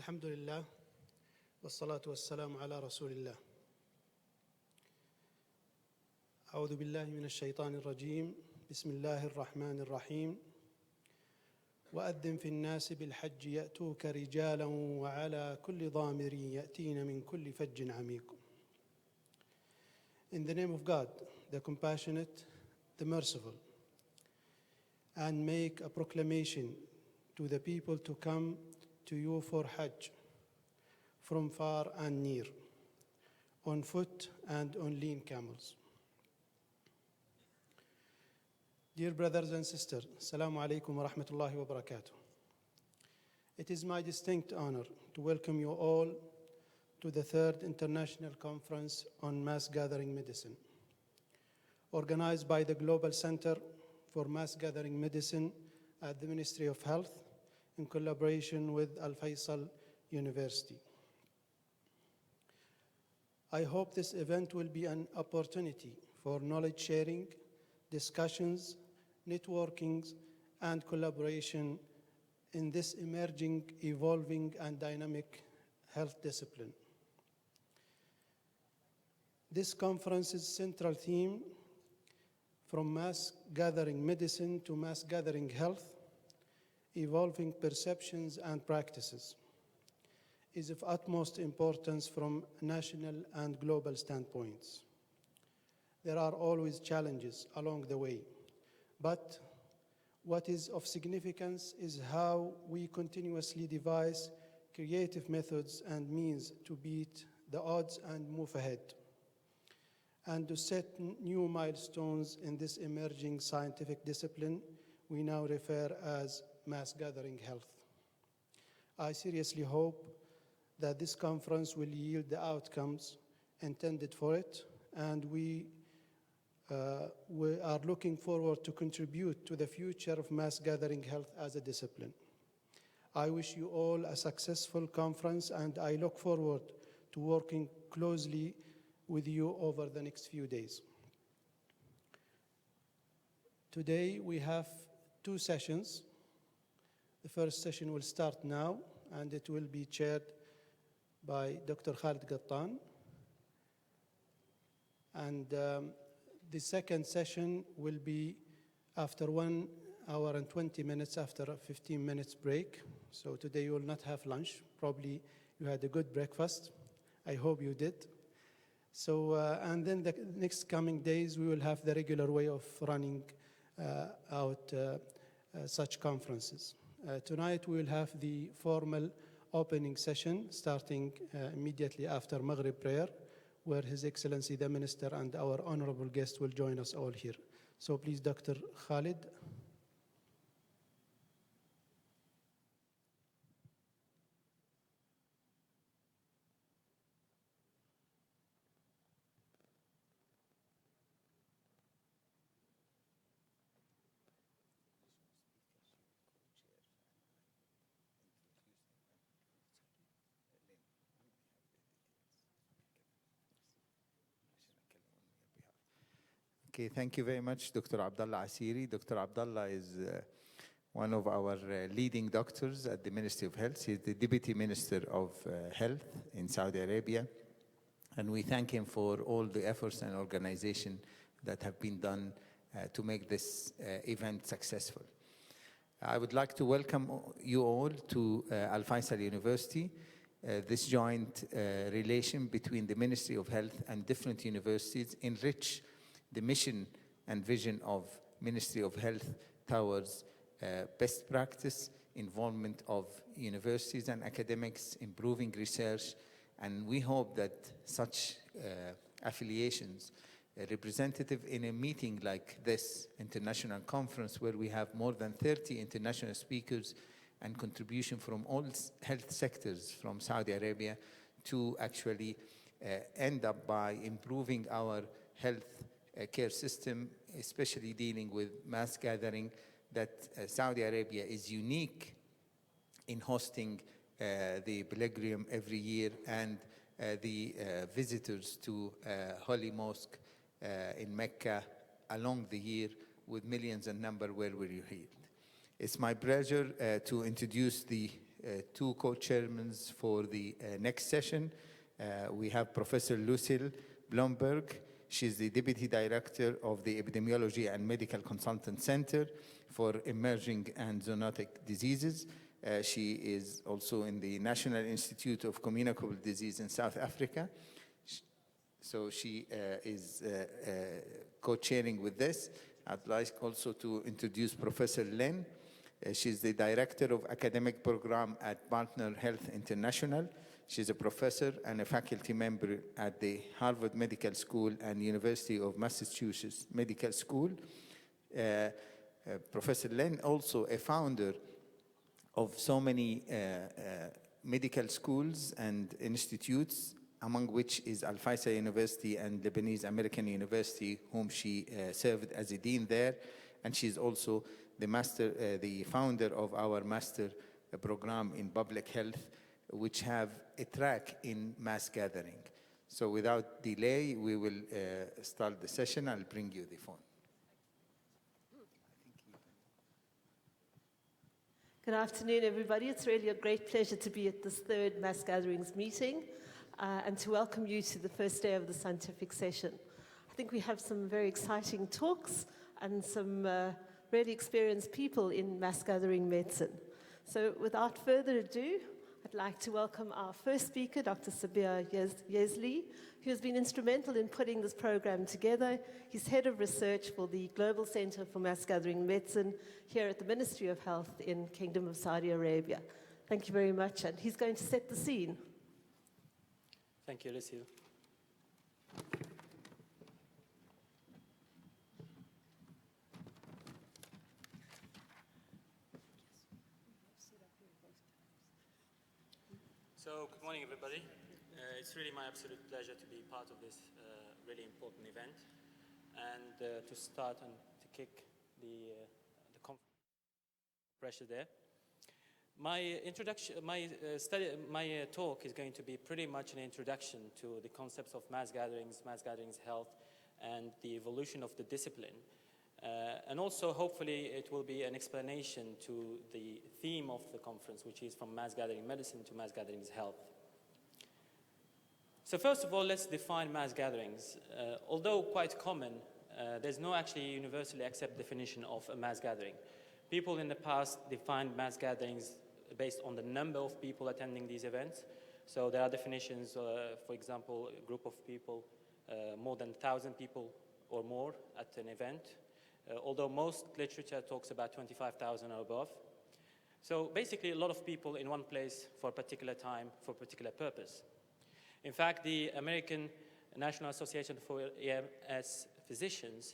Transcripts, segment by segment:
الحمد لله والصلاة والسلام على رسول الله. أعوذ بالله من الشيطان الرجيم. بسم الله الرحمن الرحيم. وأذن في الناس بالحج يأتوك رجالا وعلى كل ضامر يأتين من كل فج عميق. In the name of God, the compassionate, the merciful, and make a proclamation to the people to come to you for Hajj from far and near, on foot and on lean camels. Dear brothers and sisters, Assalamu alaikum wa rahmatullahi wa barakatuh. It is my distinct honor to welcome you all to the third International Conference on Mass Gathering Medicine, organized by the Global Center for Mass Gathering Medicine at the Ministry of Health in collaboration with Al-Faisal University. I hope this event will be an opportunity for knowledge sharing, discussions, networking, and collaboration in this emerging, evolving, and dynamic health discipline. This conference's central theme, from mass gathering medicine to mass gathering health, evolving perceptions and practices, is of utmost importance from national and global standpoints. There are always challenges along the way, but what is of significance is how we continuously devise creative methods and means to beat the odds and move ahead, and to set new milestones in this emerging scientific discipline we now refer as mass gathering health. I seriously hope that this conference will yield the outcomes intended for it, and we are looking forward to contribute to the future of mass gathering health as a discipline. I wish you all a successful conference, and I look forward to working closely with you over the next few days. Today we have two sessions. The first session will start now, and it will be chaired by Dr. Khalid Gattan. And the second session will be after 1 hour and 20 minutes, after a 15 minutes break. So today you will not have lunch. Probably you had a good breakfast. I hope you did. So, and then the next coming days, we will have the regular way of running out such conferences. Tonight, we will have the formal opening session starting immediately after Maghrib prayer, where His Excellency the Minister and our honorable guest will join us all here. So please, Dr. Khalid. Okay, thank you very much, Dr. Abdullah Asiri. Dr. Abdullah is one of our leading doctors at the Ministry of Health. He's the Deputy Minister of Health in Saudi Arabia. And we thank him for all the efforts and organization that have been done to make this event successful. I would like to welcome you all to Al-Faisal University. This joint relation between the Ministry of Health and different universities enrich the mission and vision of Ministry of Health towards best practice, involvement of universities and academics, improving research, and we hope that such affiliations, representative in a meeting like this international conference where we have more than 30 international speakers and contribution from all health sectors from Saudi Arabia, to actually end up by improving our health care system, especially dealing with mass gathering, that Saudi Arabia is unique in hosting the pilgrim every year and the visitors to Holy Mosque in Mecca along the year, with millions in number where we're healed. It's my pleasure to introduce the two co-chairmen for the next session. We have Professor Lucille Blomberg. She's the Deputy Director of the Epidemiology and Medical Consultant Center for Emerging and Zoonotic Diseases. She is also in the National Institute of Communicable Disease in South Africa. So she is co-chairing with this. I'd like also to introduce Professor Lin. She's the Director of Academic Program at Partner Health International. She's a professor and a faculty member at the Harvard Medical School and University of Massachusetts Medical School. Professor Lin, also a founder of so many medical schools and institutes, among which is Al Faisal University and Lebanese American University, whom she served as a dean there. And she's also the founder of our master program in public health, which have a track in mass gathering. So without delay, we will start the session. I'll bring you the phone. Good afternoon, everybody. It's really a great pleasure to be at this third Mass Gatherings meeting and to welcome you to the first day of the scientific session. I think we have some very exciting talks and some really experienced people in mass gathering medicine. So without further ado, I'd like to welcome our first speaker, Dr. Sabir Yazli, who has been instrumental in putting this program together. He's head of research for the Global Center for Mass Gathering Medicine here at the Ministry of Health in Kingdom of Saudi Arabia. Thank you very much, and he's going to set the scene. Thank you, Lucille. So, good morning, everybody. It's really my absolute pleasure to be part of this really important event and to start and to kick the conference pressure there. My introduction, my talk is going to be pretty much an introduction to the concepts of mass gatherings health, and the evolution of the discipline. And also, hopefully, it will be an explanation to the theme of the conference, which is from mass gathering medicine to mass gatherings health. So first of all, let's define mass gatherings. Although quite common, there's no actually universally accepted definition of a mass gathering. People in the past defined mass gatherings based on the number of people attending these events. So there are definitions, for example, a group of people, more than 1,000 people or more at an event. Although most literature talks about 25,000 or above. So basically a lot of people in one place for a particular time, for a particular purpose. In fact, the American National Association for EMS Physicians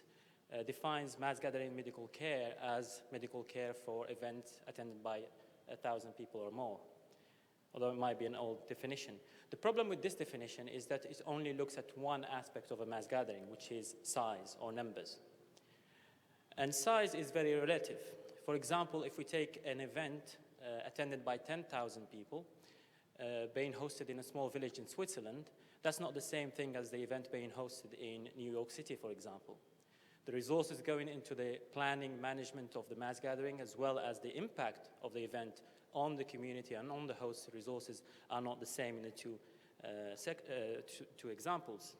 defines mass gathering medical care as medical care for events attended by 1,000 people or more, although it might be an old definition. The problem with this definition is that it only looks at one aspect of a mass gathering, which is size or numbers. And size is very relative. For example, if we take an event attended by 10,000 people being hosted in a small village in Switzerland, that's not the same thing as the event being hosted in New York City, for example. The resources going into the planning, management of the mass gathering, as well as the impact of the event on the community and on the host resources are not the same in the two examples.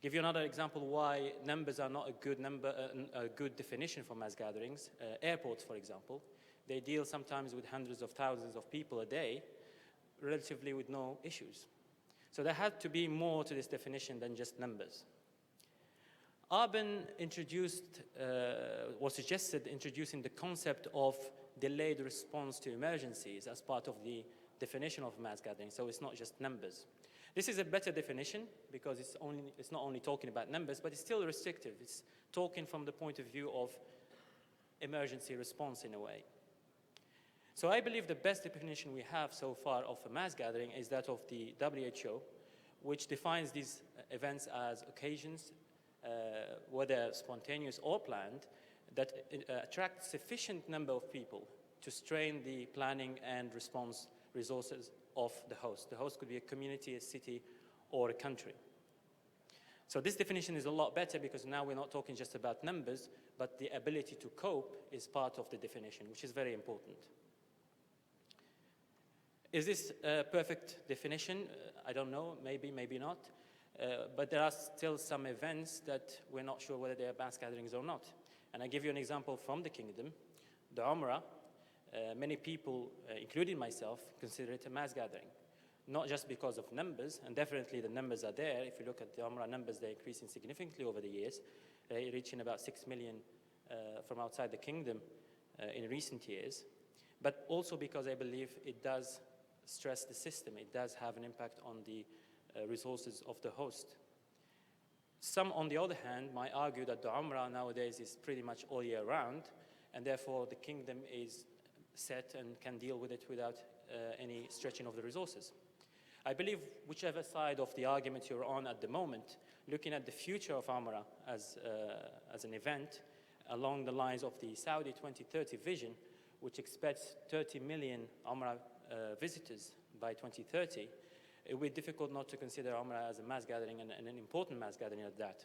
Give you another example why numbers are not a good definition for mass gatherings. Airports, for example, they deal sometimes with hundreds of thousands of people a day, relatively with no issues. So there had to be more to this definition than just numbers. Urban suggested introducing the concept of delayed response to emergencies as part of the definition of mass gathering, so it's not just numbers. This is a better definition because it's not only talking about numbers, but it's still restrictive. It's talking from the point of view of emergency response in a way. So I believe the best definition we have so far of a mass gathering is that of the WHO, which defines these events as occasions, whether spontaneous or planned, that attract sufficient number of people to strain the planning and response resources of the host. The host could be a community, a city, or a country. So this definition is a lot better because now we're not talking just about numbers, but the ability to cope is part of the definition, which is very important. Is this a perfect definition? I don't know, maybe, maybe not. But there are still some events that we're not sure whether they are mass gatherings or not. And I give you an example from the kingdom. The Umrah, many people, including myself, consider it a mass gathering. Not just because of numbers, and definitely the numbers are there. If you look at the Umrah numbers, they're increasing significantly over the years. They're reaching about 6 million from outside the kingdom in recent years. But also because I believe it does stress the system. It does have an impact on the resources of the host. Some, on the other hand, might argue that the Umrah nowadays is pretty much all year round, and therefore the kingdom is set and can deal with it without any stretching of the resources. I believe whichever side of the argument you're on at the moment, looking at the future of Umrah as an event along the lines of the Saudi 2030 vision, which expects 30 million Umrah visitors by 2030, it will be difficult not to consider Umrah as a mass gathering and an important mass gathering at that.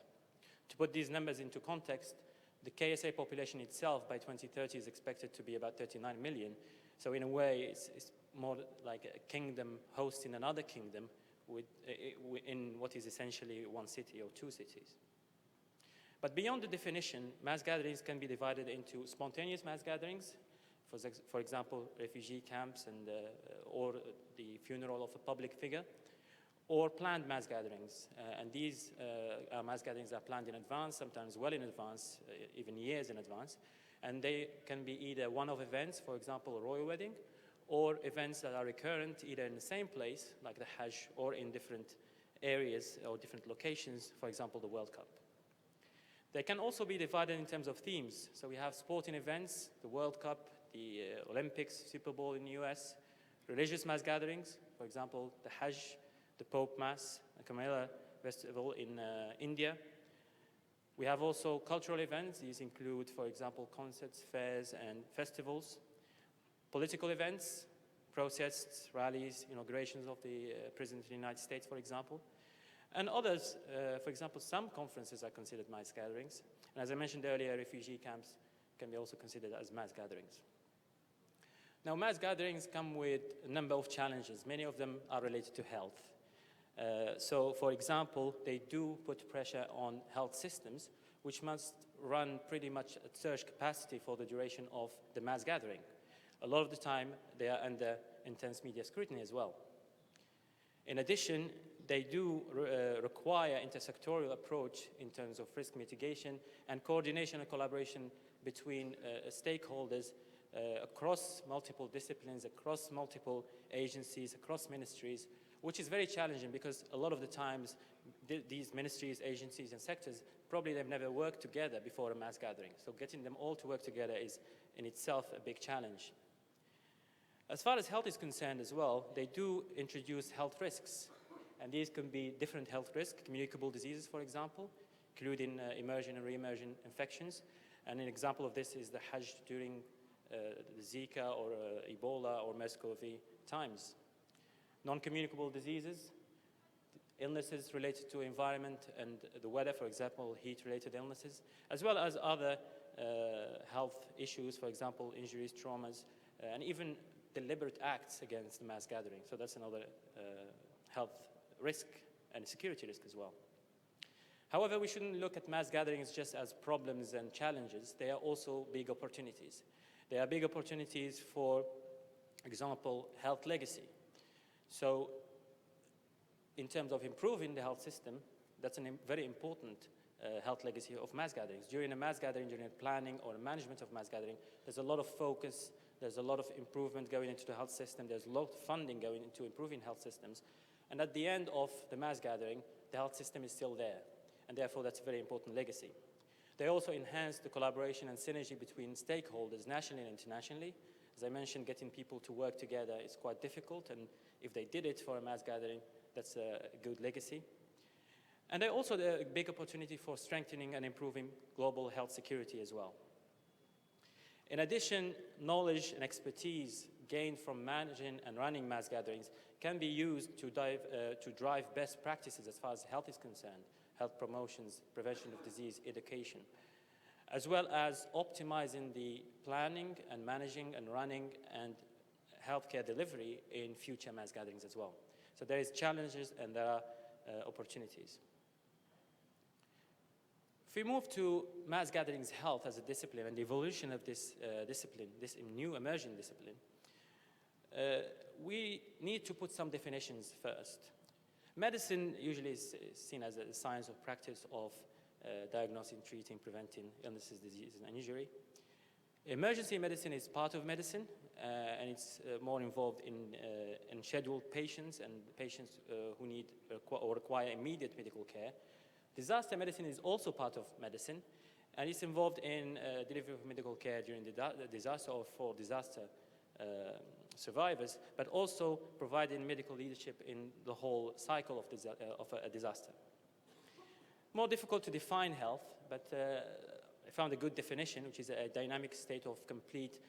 To put these numbers into context, the KSA population itself by 2030 is expected to be about 39 million. So in a way, it's more like a kingdom hosting another kingdom in what is essentially one city or two cities. But beyond the definition, mass gatherings can be divided into spontaneous mass gatherings, for example, refugee camps or the funeral of a public figure, or planned mass gatherings. And these mass gatherings are planned in advance, sometimes well in advance, even years in advance. And they can be either one-off events, for example, a royal wedding, or events that are recurrent either in the same place, like the Hajj, or in different areas or different locations, for example, the World Cup. They can also be divided in terms of themes. So we have sporting events, the World Cup, the Olympics, Super Bowl in the US, religious mass gatherings, for example, the Hajj, the Pope Mass, the Kamala Festival in India. We have also cultural events. These include, for example, concerts, fairs, and festivals. Political events, protests, rallies, inaugurations of the President of the United States, for example. And others, for example, some conferences are considered mass gatherings. And as I mentioned earlier, refugee camps can be also considered as mass gatherings. Now, mass gatherings come with a number of challenges. Many of them are related to health. So, for example, they do put pressure on health systems, which must run pretty much at surge capacity for the duration of the mass gathering. A lot of the time, they are under intense media scrutiny as well. In addition, they do require intersectoral approach in terms of risk mitigation and coordination and collaboration between stakeholders across multiple disciplines, across multiple agencies, across ministries, which is very challenging because a lot of the times these ministries, agencies, and sectors, probably they've never worked together before a mass gathering. So getting them all to work together is in itself a big challenge. As far as health is concerned as well, they do introduce health risks. And these can be different health risks, communicable diseases, for example, including immersion and re-immersion infections. And an example of this is the Hajj during the Zika or Ebola or MERS-CoV times. Non-communicable diseases, illnesses related to environment and the weather, for example, heat-related illnesses, as well as other health issues, for example, injuries, traumas, and even deliberate acts against the mass gathering. So that's another health risk and security risk as well. However, we shouldn't look at mass gatherings just as problems and challenges. They are also big opportunities. They are big opportunities for example, health legacy. So in terms of improving the health system, that's a very important health legacy of mass gatherings. During a mass gathering, during the planning or the management of mass gathering, there's a lot of focus, there's a lot of improvement going into the health system, there's a lot of funding going into improving health systems. And at the end of the mass gathering, the health system is still there. And therefore, that's a very important legacy. They also enhance the collaboration and synergy between stakeholders nationally and internationally. As I mentioned, getting people to work together is quite difficult. And if they did it for a mass gathering, that's a good legacy. And they're also a big opportunity for strengthening and improving global health security as well. In addition, knowledge and expertise gained from managing and running mass gatherings can be used to drive best practices as far as health is concerned, health promotions, prevention of disease, education, as well as optimizing the planning and managing and running and healthcare delivery in future mass gatherings as well. So there is challenges and there are opportunities. If we move to mass gatherings health as a discipline and the evolution of this discipline, this new emerging discipline, we need to put some definitions first. Medicine usually is seen as a science of practice of diagnosing, treating, preventing illnesses, diseases, and injury. Emergency medicine is part of medicine, and it's more involved in scheduled patients and patients who need or require immediate medical care. Disaster medicine is also part of medicine, and it's involved in delivery of medical care during the disaster or for disaster survivors, but also providing medical leadership in the whole cycle of a disaster. More difficult to define health, but I found a good definition, which is a dynamic state of complete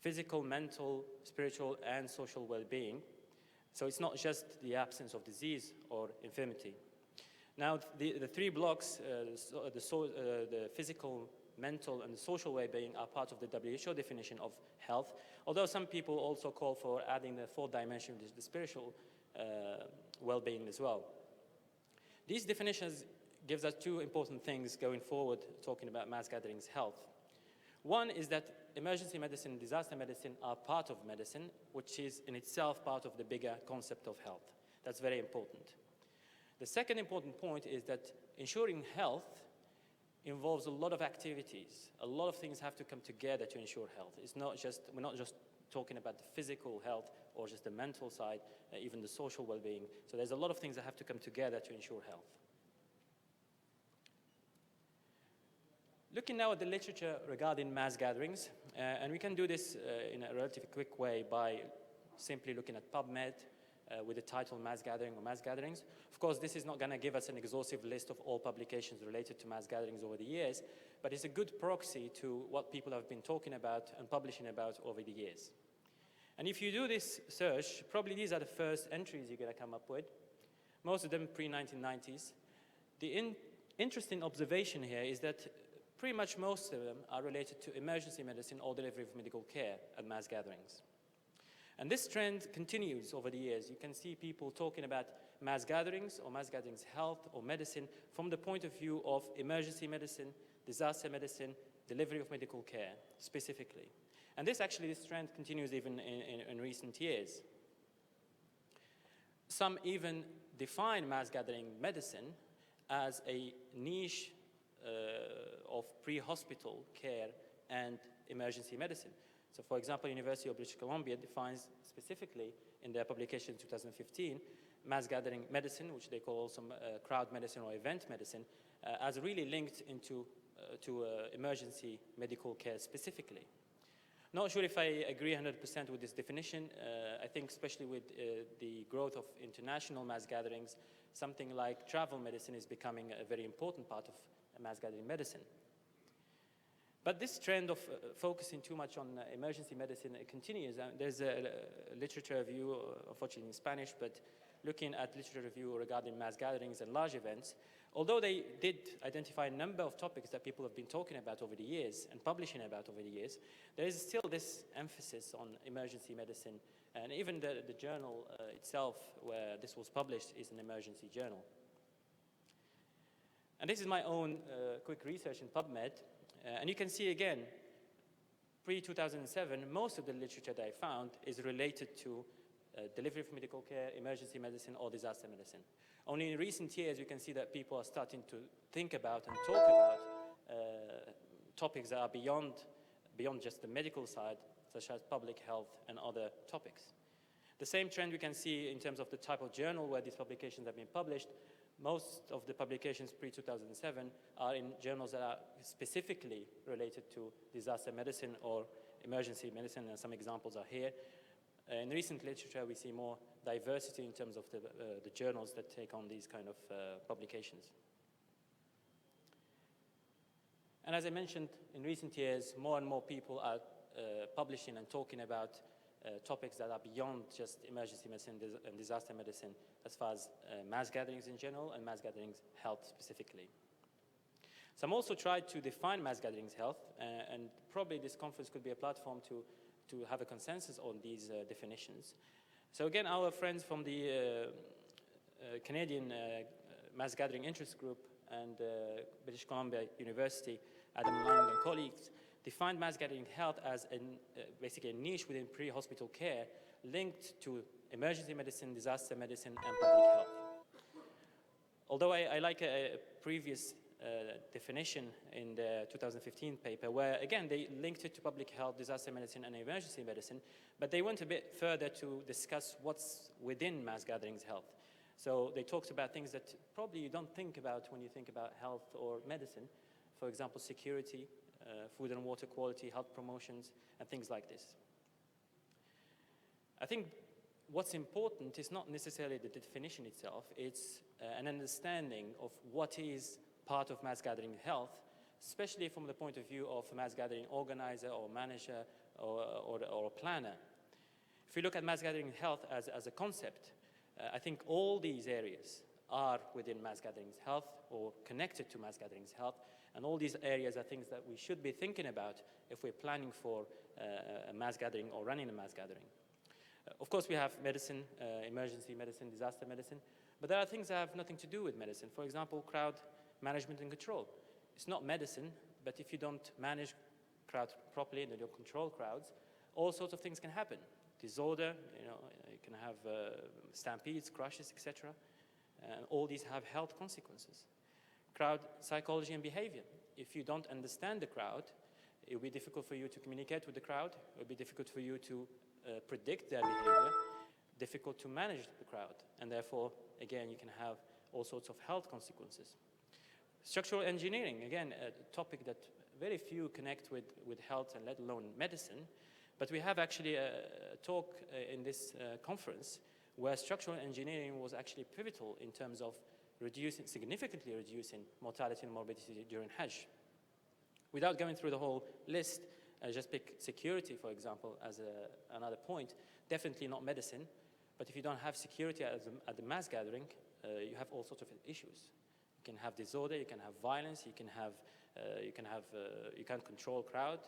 physical, mental, spiritual, and social well-being. So it's not just the absence of disease or infirmity. Now, the three blocks, the physical, mental, and the social well-being are part of the WHO definition of health, although some people also call for adding the fourth dimension, which is the spiritual well-being as well. These definitions gives us two important things going forward, talking about mass gatherings health. One is that emergency medicine and disaster medicine are part of medicine, which is in itself part of the bigger concept of health. That's very important. The second important point is that ensuring health involves a lot of activities. A lot of things have to come together to ensure health. We're not just talking about the physical health or just the mental side, even the social well-being. So there's a lot of things that have to come together to ensure health. Looking now at the literature regarding mass gatherings, and we can do this in a relatively quick way by simply looking at PubMed with the title Mass Gathering or Mass Gatherings. Of course, this is not going to give us an exhaustive list of all publications related to mass gatherings over the years, but it's a good proxy to what people have been talking about and publishing about over the years. And if you do this search, probably these are the first entries you're going to come up with, most of them pre-1990s. The interesting observation here is that pretty much most of them are related to emergency medicine or delivery of medical care at mass gatherings. And this trend continues over the years. You can see people talking about mass gatherings or mass gatherings health or medicine from the point of view of emergency medicine, disaster medicine, delivery of medical care specifically. And this trend continues even in recent years. Some even define mass gathering medicine as a niche of pre-hospital care and emergency medicine. So for example, University of British Columbia defines specifically in their publication in 2015, mass gathering medicine, which they call also crowd medicine or event medicine, as really linked to emergency medical care specifically. Not sure if I agree 100% with this definition. I think especially with the growth of international mass gatherings, something like travel medicine is becoming a very important part of mass gathering medicine. But this trend of focusing too much on emergency medicine continues. There's a literature review, unfortunately in Spanish, but looking at literature review regarding mass gatherings and large events, although they did identify a number of topics that people have been talking about over the years and publishing about over the years, there is still this emphasis on emergency medicine. And even the journal itself, where this was published, is an emergency journal. And this is my own quick research in PubMed. And you can see again, pre-2007, most of the literature that I found is related to delivery of medical care, emergency medicine, or disaster medicine. Only in recent years, you can see that people are starting to think about and talk about topics that are beyond just the medical side, such as public health and other topics. The same trend we can see in terms of the type of journal where these publications have been published. Most of the publications pre-2007 are in journals that are specifically related to disaster medicine or emergency medicine, and some examples are here. In recent literature, we see more diversity in terms of the journals that take on these kind of publications. And as I mentioned, in recent years, more and more people are publishing and talking about topics that are beyond just emergency medicine and disaster medicine, as far as mass gatherings in general and mass gatherings health specifically. Some also tried to define mass gatherings health, and probably this conference could be a platform to to have a consensus on these definitions. So again, our friends from the Canadian Mass Gathering Interest Group and British Columbia University, Adam Lang and colleagues, defined mass gathering health as basically a niche within pre-hospital care linked to emergency medicine, disaster medicine, and public health. Although I like a previous definition in the 2015 paper where, again, they linked it to public health, disaster medicine, and emergency medicine, but they went a bit further to discuss what's within mass gatherings health. So they talked about things that probably you don't think about when you think about health or medicine. For example, security, food and water quality, health promotions, and things like this. I think what's important is not necessarily the definition itself, it's an understanding of what is part of mass gathering health, especially from the point of view of a mass gathering organizer or manager or planner. If you look at mass gathering health as a concept, I think all these areas are within mass gatherings health or connected to mass gatherings health, and all these areas are things that we should be thinking about if we're planning for a mass gathering or running a mass gathering. Of course, we have medicine, emergency medicine, disaster medicine, but there are things that have nothing to do with medicine. For example, crowd management and control. It's not medicine, but if you don't manage crowds properly and you don't control crowds, all sorts of things can happen. Disorder, you can have stampedes, crashes, etc. All these have health consequences. Crowd psychology and behavior. If you don't understand the crowd, it will be difficult for you to communicate with the crowd. It will be difficult for you to predict their behavior, difficult to manage the crowd, and therefore, again, you can have all sorts of health consequences. Structural engineering, again, a topic that very few connect with health and let alone medicine, but we have actually a talk in this conference where structural engineering was actually pivotal in terms of significantly reducing mortality and morbidity during Hajj. Without going through the whole list, just pick security, for example, as another point. Definitely not medicine, but if you don't have security at the mass gathering, you have all sorts of issues. You can have disorder, you can have violence, you can't control crowd,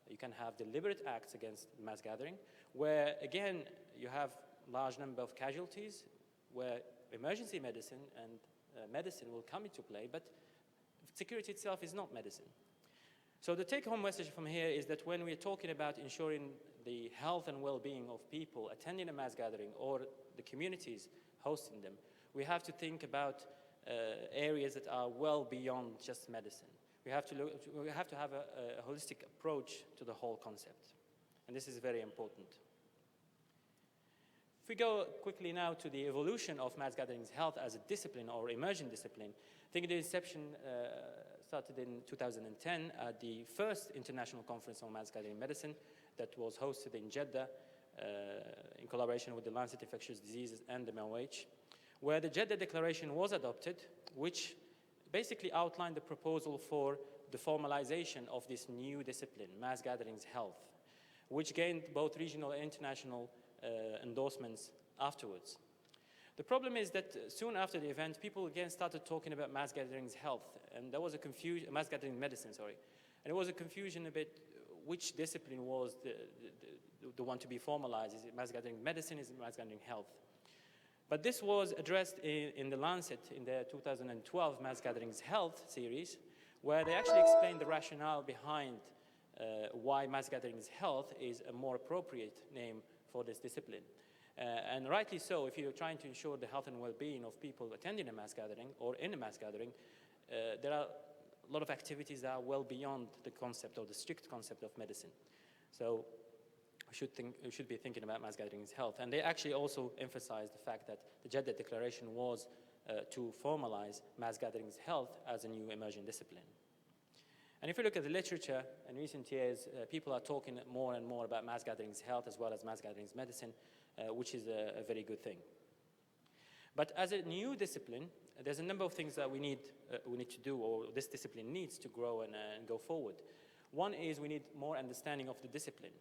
you can have deliberate acts against the mass gathering, where again you have large number of casualties, where emergency medicine and medicine will come into play, but security itself is not medicine. So the take-home message from here is that when we're talking about ensuring the health and well-being of people attending a mass gathering or the communities hosting them, we have to think about areas that are well beyond just medicine. We have to have a holistic approach to the whole concept, and this is very important. If we go quickly now to the evolution of mass gatherings health as a discipline or emerging discipline, I think the inception started in 2010 at the first International Conference on Mass Gathering Medicine that was hosted in Jeddah in collaboration with the Lancet Infectious Diseases and the MOH, where the Jeddah Declaration was adopted, which basically outlined the proposal for the formalization of this new discipline, mass gatherings health, which gained both regional and international endorsements afterwards. The problem is that soon after the event, people again started talking about mass gatherings health, and there was a confusion, mass gathering medicine, sorry, and it was a confusion a bit which discipline was the one to be formalized. Is it mass gathering medicine? Is it mass gathering health? But this was addressed in the Lancet in their 2012 Mass Gatherings Health series, where they actually explained the rationale behind why mass gatherings health is a more appropriate name for this discipline. And rightly so, if you're trying to ensure the health and well-being of people attending a mass gathering or in a mass gathering, there are a lot of activities that are well beyond the concept or the strict concept of medicine. So we should be thinking about mass gatherings health. And they actually also emphasized the fact that the Jeddah Declaration was to formalize mass gatherings health as a new emerging discipline. And if you look at the literature, in recent years, people are talking more and more about mass gatherings health as well as mass gatherings medicine, which is a very good thing. But as a new discipline, there's a number of things that we need to do, or this discipline needs to grow and go forward. One is we need more understanding of the discipline.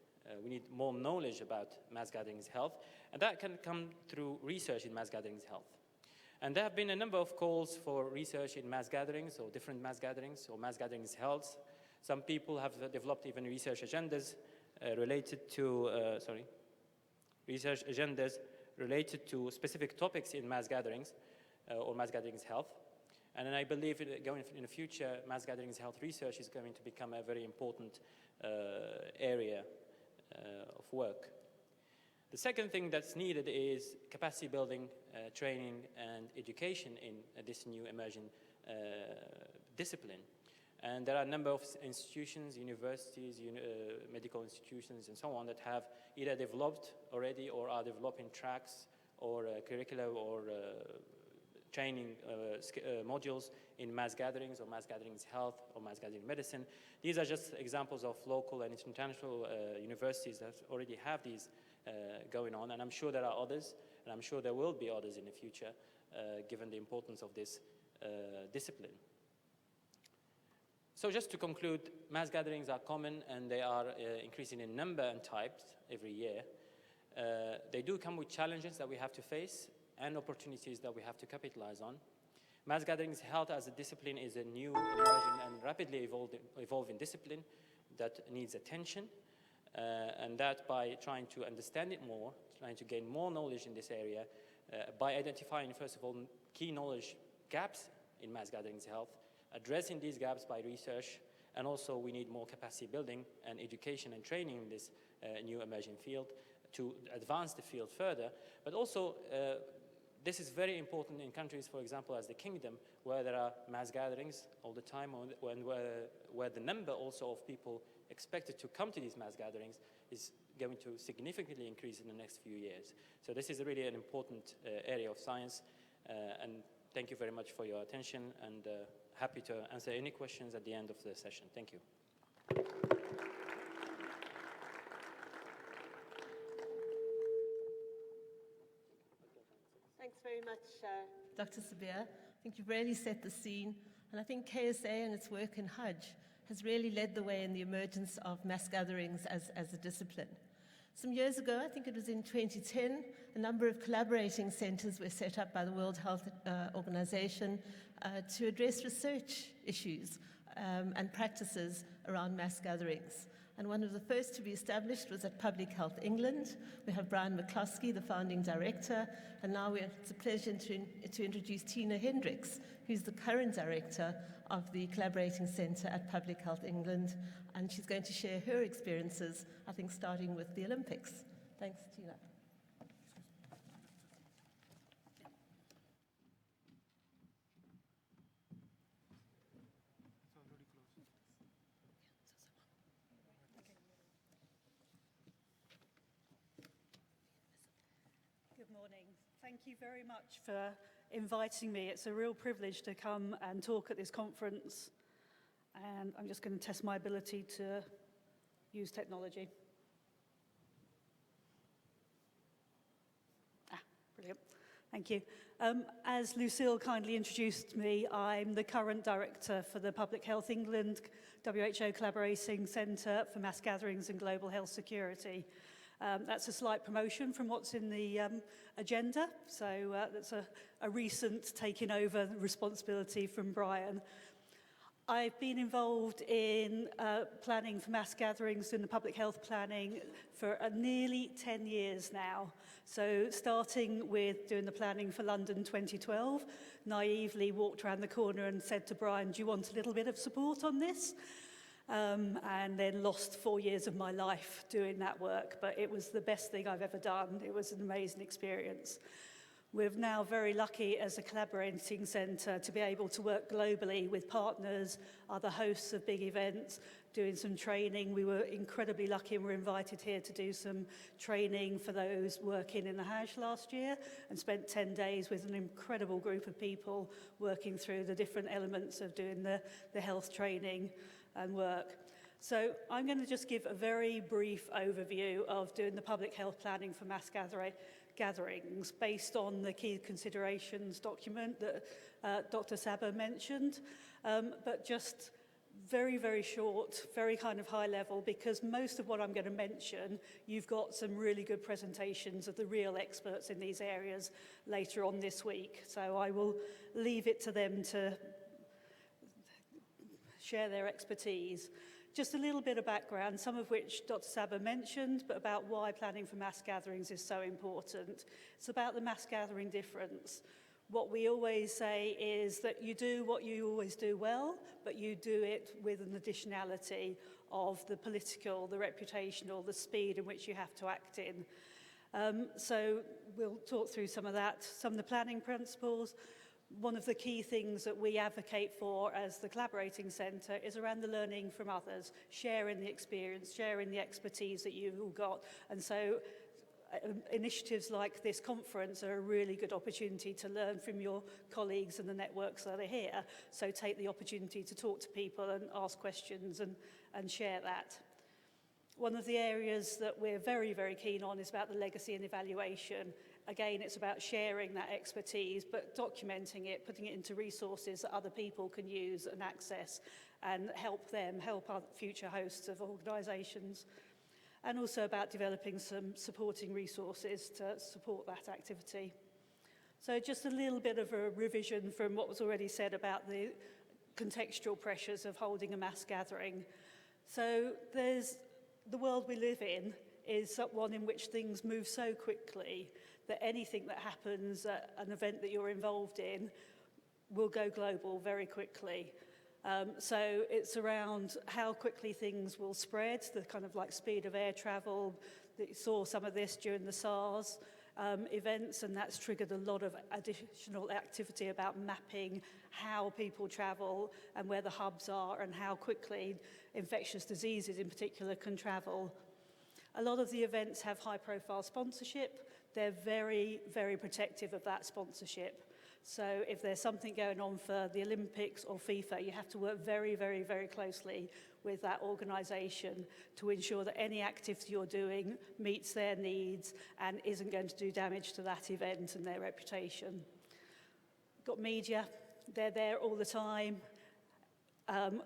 We need more knowledge about mass gatherings health, and that can come through research in mass gatherings health. And there have been a number of calls for research in mass gatherings or different mass gatherings or mass gatherings health. Some people have developed even research agendas related to, research agendas related to specific topics in mass gatherings or mass gatherings health. And then I believe going in the future, mass gatherings health research is going to become a very important area of work. The second thing that's needed is capacity building, training, and education in this new emerging discipline. And there are a number of institutions, universities, medical institutions, and so on that have either developed already or are developing tracks or curricula or training modules in mass gatherings or mass gatherings health or mass gathering medicine. These are just examples of local and international universities that already have these going on, and I'm sure there are others, and I'm sure there will be others in the future, given the importance of this discipline. So just to conclude, mass gatherings are common and they are increasing in number and types every year. They do come with challenges that we have to face and opportunities that we have to capitalize on. Mass gatherings health as a discipline is a new, emerging, and rapidly evolving discipline that needs attention, and that by trying to understand it more, trying to gain more knowledge in this area, by identifying, first of all, key knowledge gaps in mass gatherings health, addressing these gaps by research, and also we need more capacity building and education and training in this new emerging field to advance the field further. But also, this is very important in countries, for example, as the Kingdom, where there are mass gatherings all the time, where the number also of people expected to come to these mass gatherings is going to significantly increase in the next few years. So this is really an important area of science, and thank you very much for your attention, and happy to answer any questions at the end of the session. Thank you. Thanks very much, Dr. Sabir. I think you've really set the scene, and I think KSA and its work in Hajj has really led the way in the emergence of mass gatherings as a discipline. Some years ago, I think it was in 2010, a number of collaborating centers were set up by the World Health Organization to address research issues and practices around mass gatherings. And one of the first to be established was at Public Health England. We have Brian McCloskey, the founding director, and now it's a pleasure to introduce Tina Hendricks, who's the current director of the Collaborating Centre at Public Health England, and she's going to share her experiences, I think, starting with the Olympics. Thanks, Tina. Good morning. Thank you very much for inviting me. It's a real privilege to come and talk at this conference. And I'm just going to test my ability to use technology. Brilliant. Thank you. As Lucille kindly introduced me, I'm the current director for the Public Health England WHO Collaborating Centre for Mass Gatherings and Global Health Security. That's a slight promotion from what's in the agenda, so that's a recent taking over responsibility from Brian. I've been involved in planning for mass gatherings in the public health planning for nearly 10 years now. So starting with doing the planning for London 2012, naively walked around the corner and said to Brian, do you want a little bit of support on this? And then lost 4 years of my life doing that work, but it was the best thing I've ever done. It was an amazing experience. We're now very lucky as a collaborating centre to be able to work globally with partners, other hosts of big events, doing some training. We were incredibly lucky and were invited here to do some training for those working in the Hajj last year, and spent 10 days with an incredible group of people working through the different elements of doing the health training and work. So I'm going to just give a very brief overview of doing the public health planning for mass gatherings based on the key considerations document that Dr. Saber mentioned, but just very, very short, very kind of high level, because most of what I'm going to mention, you've got some really good presentations of the real experts in these areas later on this week. So I will leave it to them to share their expertise. Just a little bit of background, some of which Dr. Saba mentioned, but about why planning for mass gatherings is so important. It's about the mass gathering difference. What we always say is that you do what you always do well, but you do it with an additionality of the political, the reputational, the speed in which you have to act in. So we'll talk through some of that, some of the planning principles. One of the key things that we advocate for as the Collaborating Centre is around the learning from others, sharing the experience, sharing the expertise that you've all got. And so initiatives like this conference are a really good opportunity to learn from your colleagues and the networks that are here. So take the opportunity to talk to people and ask questions and share that. One of the areas that we're very, very keen on is about the legacy and evaluation. Again, it's about sharing that expertise, but documenting it, putting it into resources that other people can use and access and help them, help our future hosts of organisations. And also about developing some supporting resources to support that activity. So just a little bit of a revision from what was already said about the contextual pressures of holding a mass gathering. So the world we live in is one in which things move so quickly that anything that happens at an event that you're involved in will go global very quickly. So it's around how quickly things will spread, the kind of like speed of air travel. You saw some of this during the SARS events, and that's triggered a lot of additional activity about mapping how people travel and where the hubs are and how quickly infectious diseases in particular can travel. A lot of the events have high-profile sponsorship. They're very, very protective of that sponsorship. So if there's something going on for the Olympics or FIFA, you have to work very, very, very closely with that organisation to ensure that any activity you're doing meets their needs and isn't going to do damage to that event and their reputation. Got media, they're there all the time.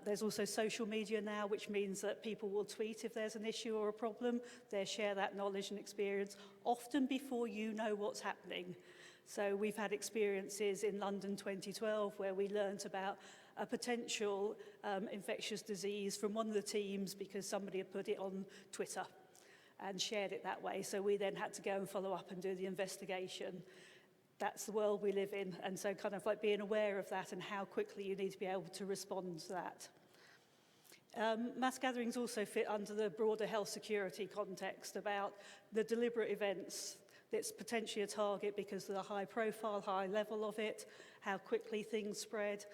There's also social media now, which means that people will tweet if there's an issue or a problem. They share that knowledge and experience, often before you know what's happening. So we've had experiences in London 2012 where we learnt about a potential infectious disease from one of the teams because somebody had put it on Twitter and shared it that way. So we then had to go and follow up and do the investigation. That's the world we live in, and so kind of like being aware of that and how quickly you need to be able to respond to that. Mass gatherings also fit under the broader health security context about the deliberate events that's potentially a target because of the high profile, high level of it, how quickly things spread.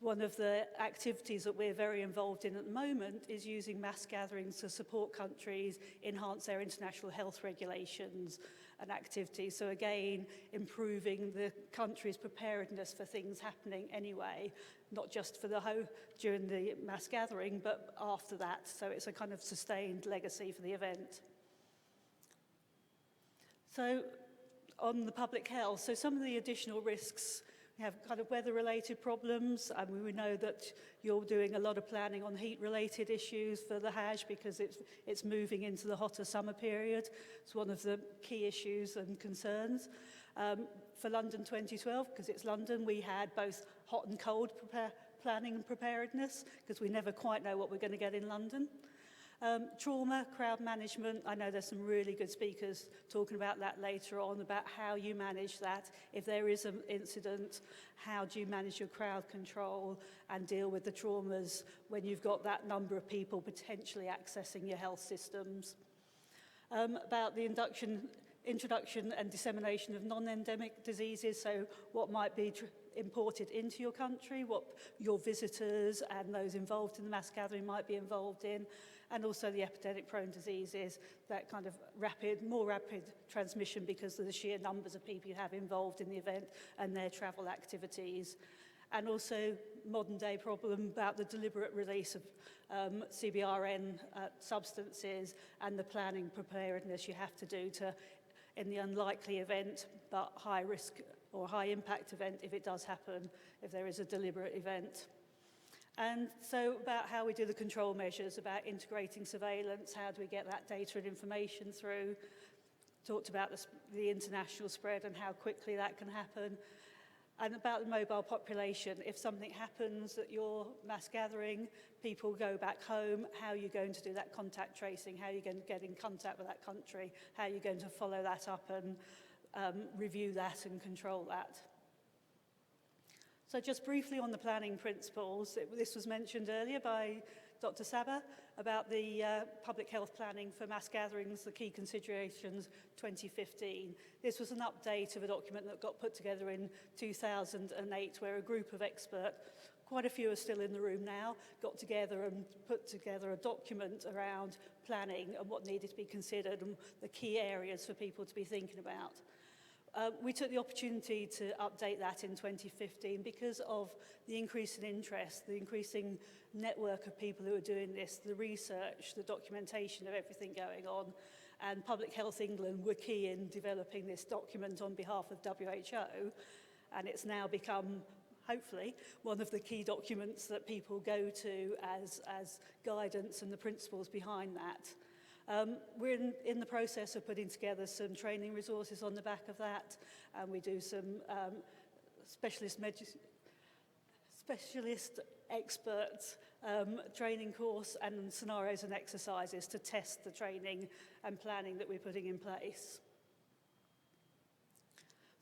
One of the activities that we're very involved in at the moment is using mass gatherings to support countries enhance their international health regulations and activities. So again, improving the country's preparedness for things happening anyway, not just for during the mass gathering, but after that. So it's a kind of sustained legacy for the event. So on the public health, so some of the additional risks, we have kind of weather-related problems. We know that you're doing a lot of planning on heat-related issues for the Hajj because it's moving into the hotter summer period. It's one of the key issues and concerns. For London 2012, because it's London, we had both hot and cold planning and preparedness because we never quite know what we're going to get in London. Trauma, crowd management, I know there's some really good speakers talking about that later on, about how you manage that. If there is an incident, how do you manage your crowd control and deal with the traumas when you've got that number of people potentially accessing your health systems? About the introduction and dissemination of non-endemic diseases, so what might be imported into your country, what your visitors and those involved in the mass gathering might be involved in, and also the epidemic-prone diseases, that kind of more rapid transmission because of the sheer numbers of people you have involved in the event and their travel activities. And also modern-day problem about the deliberate release of CBRN substances and the planning preparedness you have to do to, in the unlikely event, but high risk or high impact event if it does happen, if there is a deliberate event. And so about how we do the control measures, about integrating surveillance, how do we get that data and information through, talked about the international spread and how quickly that can happen, And about the mobile population, if something happens at your mass gathering, people go back home, how are you going to do that contact tracing? How are you going to get in contact with that country? How are you going to follow that up and review that and control that? So just briefly on the planning principles, this was mentioned earlier by Dr. Saba about the public health planning for mass gatherings, the key considerations 2015. This was an update of a document that got put together in 2008 where a group of experts, quite a few are still in the room now, got together and put together a document around planning and what needed to be considered and the key areas for people to be thinking about. We took the opportunity to update that in 2015 because of the increase in interest, the increasing network of people who are doing this, the research, the documentation of everything going on. And Public Health England were key in developing this document on behalf of WHO. And it's now become, hopefully, one of the key documents that people go to as guidance and the principles behind that. We're in the process of putting together some training resources on the back of that, and we do some specialist experts training course and scenarios and exercises to test the training and planning that we're putting in place.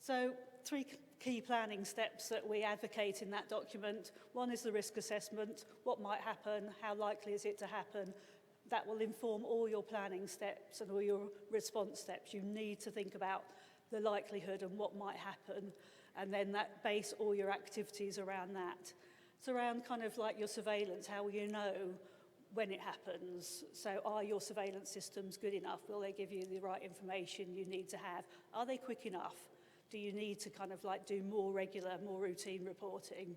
So 3 key planning steps that we advocate in that document. One is the risk assessment. What might happen? How likely is it to happen? That will inform all your planning steps and all your response steps. You need to think about the likelihood and what might happen, and then that base all your activities around that. It's around kind of like your surveillance. How will you know when it happens? So are your surveillance systems good enough? Will they give you the right information you need to have? Are they quick enough? Do you need to kind of like do more regular, more routine reporting?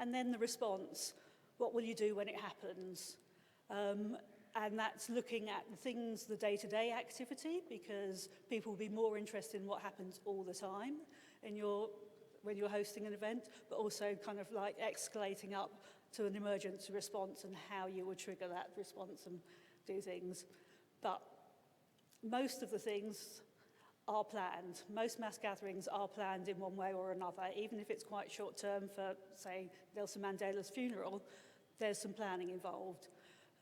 And then the response. What will you do when it happens? And that's looking at the things, the day-to-day activity, because people will be more interested in what happens all the time when you're hosting an event, but also kind of like escalating up to an emergency response and how you would trigger that response and do things. But most of the things are planned. Most mass gatherings are planned in one way or another, even if it's quite short term for, say, Nelson Mandela's funeral, there's some planning involved.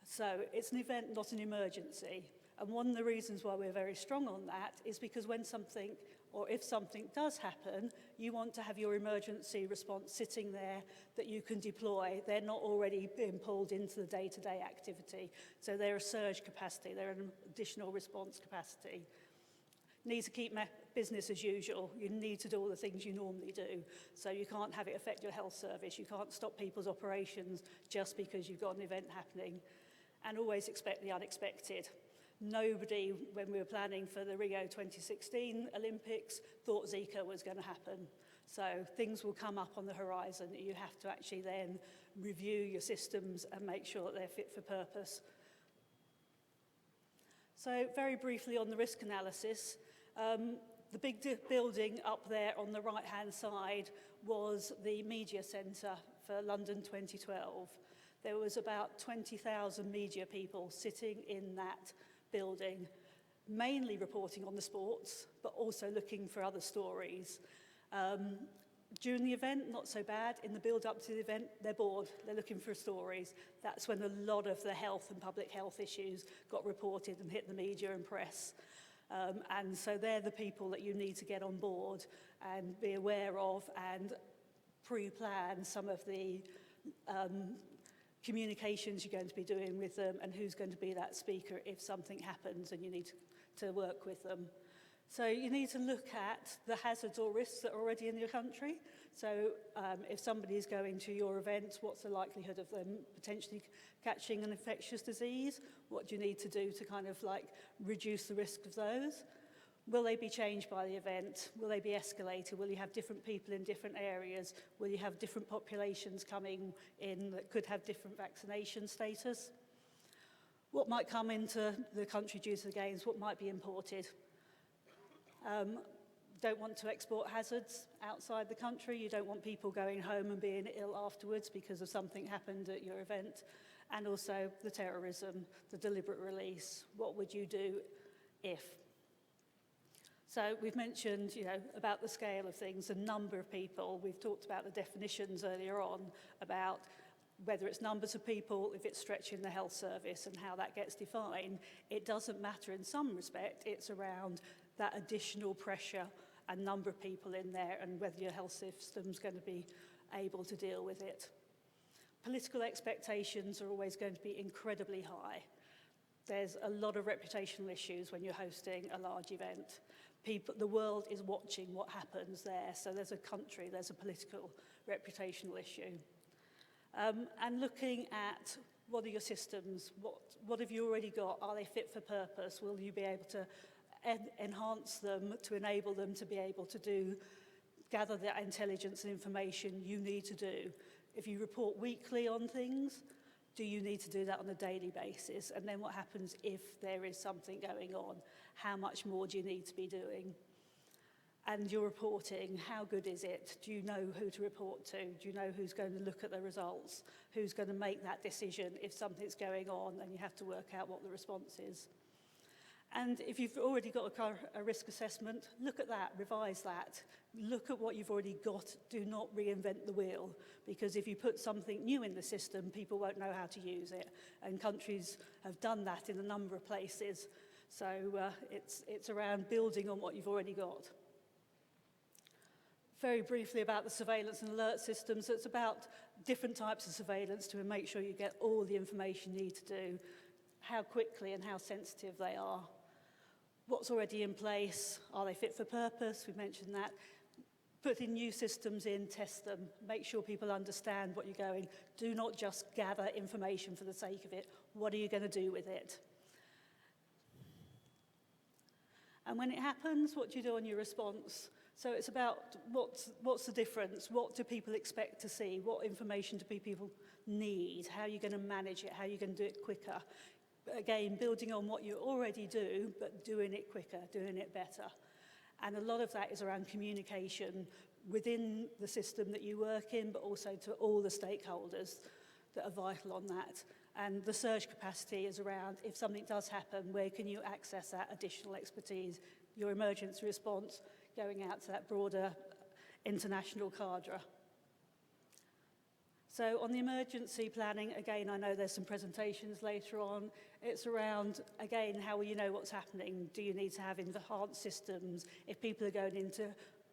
So it's an event, not an emergency. And one of the reasons why we're very strong on that is because when something, or if something does happen, you want to have your emergency response sitting there that you can deploy. They're not already being pulled into the day-to-day activity. So they're a surge capacity, they're an additional response capacity. Need to keep business as usual. You need to do all the things you normally do. So you can't have it affect your health service. You can't stop people's operations just because you've got an event happening. And always expect the unexpected. Nobody, when we were planning for the Rio 2016 Olympics, thought Zika was going to happen. So things will come up on the horizon. You have to actually then review your systems and make sure that they're fit for purpose. So very briefly on the risk analysis, the big building up there on the right-hand side was the media centre for London 2012. There was about 20,000 media people sitting in that building, mainly reporting on the sports, but also looking for other stories. During the event, not so bad. In the build-up to the event, they're bored. They're looking for stories. That's when a lot of the health and public health issues got reported and hit the media and press. And so they're the people that you need to get on board and be aware of and pre-plan some of the communications you're going to be doing with them and who's going to be that speaker if something happens and you need to work with them. So you need to look at the hazards or risks that are already in your country. So if somebody's going to your event, what's the likelihood of them potentially catching an infectious disease? What do you need to do to kind of like reduce the risk of those? Will they be changed by the event? Will they be escalated? Will you have different people in different areas? Will you have different populations coming in that could have different vaccination status? What might come into the country due to the games? What might be imported? Don't want to export hazards outside the country. You don't want people going home and being ill afterwards because of something happened at your event. And also the terrorism, the deliberate release. What would you do if? So we've mentioned, about the scale of things, the number of people. We've talked about the definitions earlier on about whether it's numbers of people, if it's stretching the health service and how that gets defined. It doesn't matter in some respect. It's around that additional pressure and number of people in there and whether your health system's going to be able to deal with it. Political expectations are always going to be incredibly high. There's a lot of reputational issues when you're hosting a large event. The world is watching what happens there, so there's a country, there's a political reputational issue. And looking at what are your systems, what have you already got, are they fit for purpose, will you be able to enhance them to enable them to be able to gather the intelligence and information you need to do. If you report weekly on things, do you need to do that on a daily basis? And then what happens if there is something going on? How much more do you need to be doing? And your reporting, how good is it? Do you know who to report to? Do you know who's going to look at the results? Who's going to make that decision if something's going on and you have to work out what the response is? And if you've already got a risk assessment, look at that, revise that. Look at what you've already got. Do not reinvent the wheel, because if you put something new in the system, people won't know how to use it. And countries have done that in a number of places. So it's around building on what you've already got. Very briefly about the surveillance and alert systems. It's about different types of surveillance to make sure you get all the information you need to do, how quickly and how sensitive they are. What's already in place, are they fit for purpose? We mentioned that. Putting new systems in, test them, make sure people understand what you're going. Do not just gather information for the sake of it. What are you going to do with it? And when it happens, what do you do on your response? So it's about what's the difference? What do people expect to see? What information do people need? How are you going to manage it? How are you going to do it quicker? Again, building on what you already do, but doing it quicker, doing it better. And a lot of that is around communication within the system that you work in, but also to all the stakeholders that are vital on that. And the surge capacity is around, if something does happen, where can you access that additional expertise, your emergency response, going out to that broader international cadre. So on the emergency planning, again, I know there's some presentations later on. It's around, again, how will you know what's happening? Do you need to have enhanced systems? If people are going into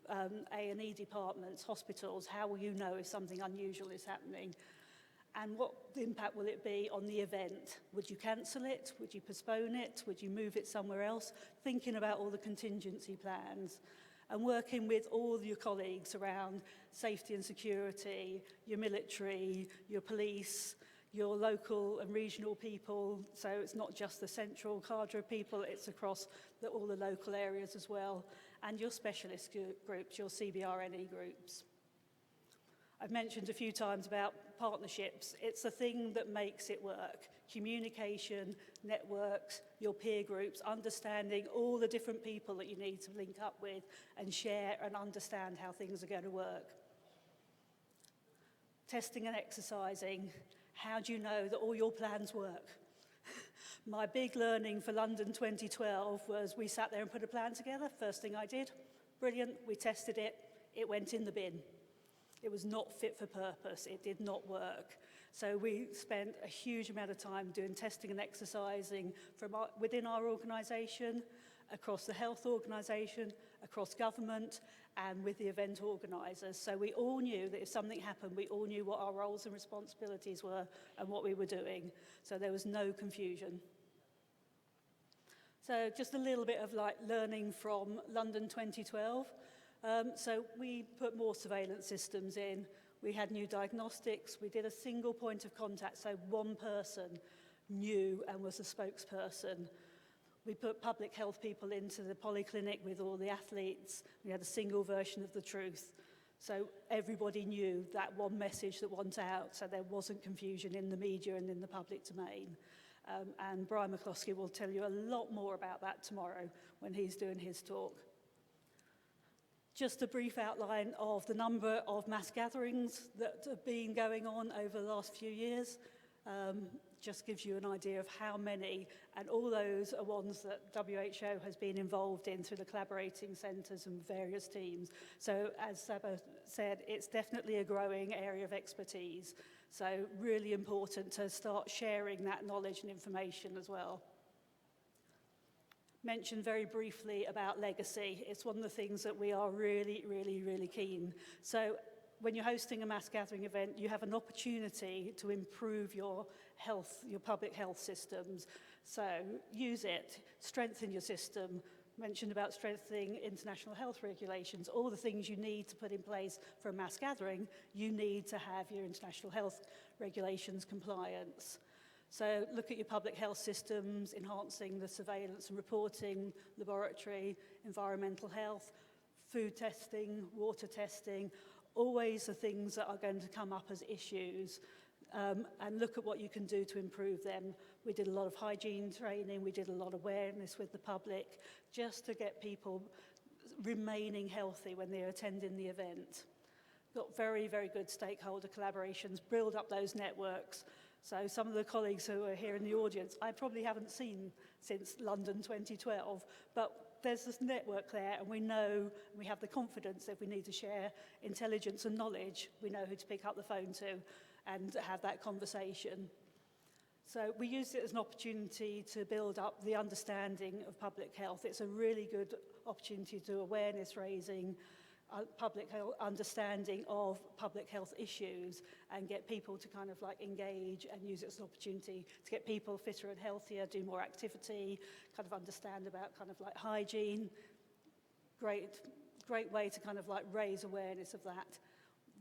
A&E departments, hospitals, how will you know if something unusual is happening? And what impact will it be on the event? Would you cancel it? Would you postpone it? Would you move it somewhere else? Thinking about all the contingency plans and working with all your colleagues around safety and security, your military, your police, your local and regional people. So it's not just the central cadre of people, it's across all the local areas as well. And your specialist groups, your CBRNE groups. I've mentioned a few times about partnerships. It's the thing that makes it work. Communication, networks, your peer groups, understanding all the different people that you need to link up with and share and understand how things are going to work. Testing and exercising. How do you know that all your plans work? My big learning for London 2012 was we sat there and put a plan together. First thing I did, brilliant, we tested it, it went in the bin. It was not fit for purpose. It did not work. So we spent a huge amount of time doing testing and exercising from within our organisation, across the health organisation, across government, and with the event organisers. So we all knew that if something happened, we all knew what our roles and responsibilities were and what we were doing. So there was no confusion. So just a little bit of learning from London 2012. So we put more surveillance systems in. We had new diagnostics. We did a single point of contact, so one person knew and was a spokesperson. We put public health people into the polyclinic with all the athletes. We had a single version of the truth. So everybody knew that one message that went out, so there wasn't confusion in the media and in the public domain. And Brian McCloskey will tell you a lot more about that tomorrow when he's doing his talk. Just a brief outline of the number of mass gatherings that have been going on over the last few years. just gives you an idea of how many, and all those are ones that WHO has been involved in through the collaborating centres and various teams. So as Saba said, it's definitely a growing area of expertise. So really important to start sharing that knowledge and information as well. Mentioned very briefly about legacy. It's one of the things that we are really keen. So when you're hosting a mass gathering event, you have an opportunity to improve your health, your public health systems. So use it, strengthen your system. Mentioned about strengthening international health regulations, all the things you need to put in place for a mass gathering, you need to have your international health regulations compliance. So look at your public health systems, enhancing the surveillance and reporting, laboratory, environmental health, food testing, water testing, always the things that are going to come up as issues, and look at what you can do to improve them. We did a lot of hygiene training, we did a lot of awareness with the public, just to get people remaining healthy when they're attending the event. Got very good stakeholder collaborations, build up those networks. So some of the colleagues who are here in the audience, I probably haven't seen since London 2012, but there's this network there, and we know, we have the confidence that if we need to share intelligence and knowledge, we know who to pick up the phone to and have that conversation. So we use it as an opportunity to build up the understanding of public health. It's a really good opportunity to do awareness raising, public health understanding of public health issues, and get people to kind of like engage and use it as an opportunity to get people fitter and healthier, do more activity, kind of understand about kind of like hygiene. Great way to kind of like raise awareness of that.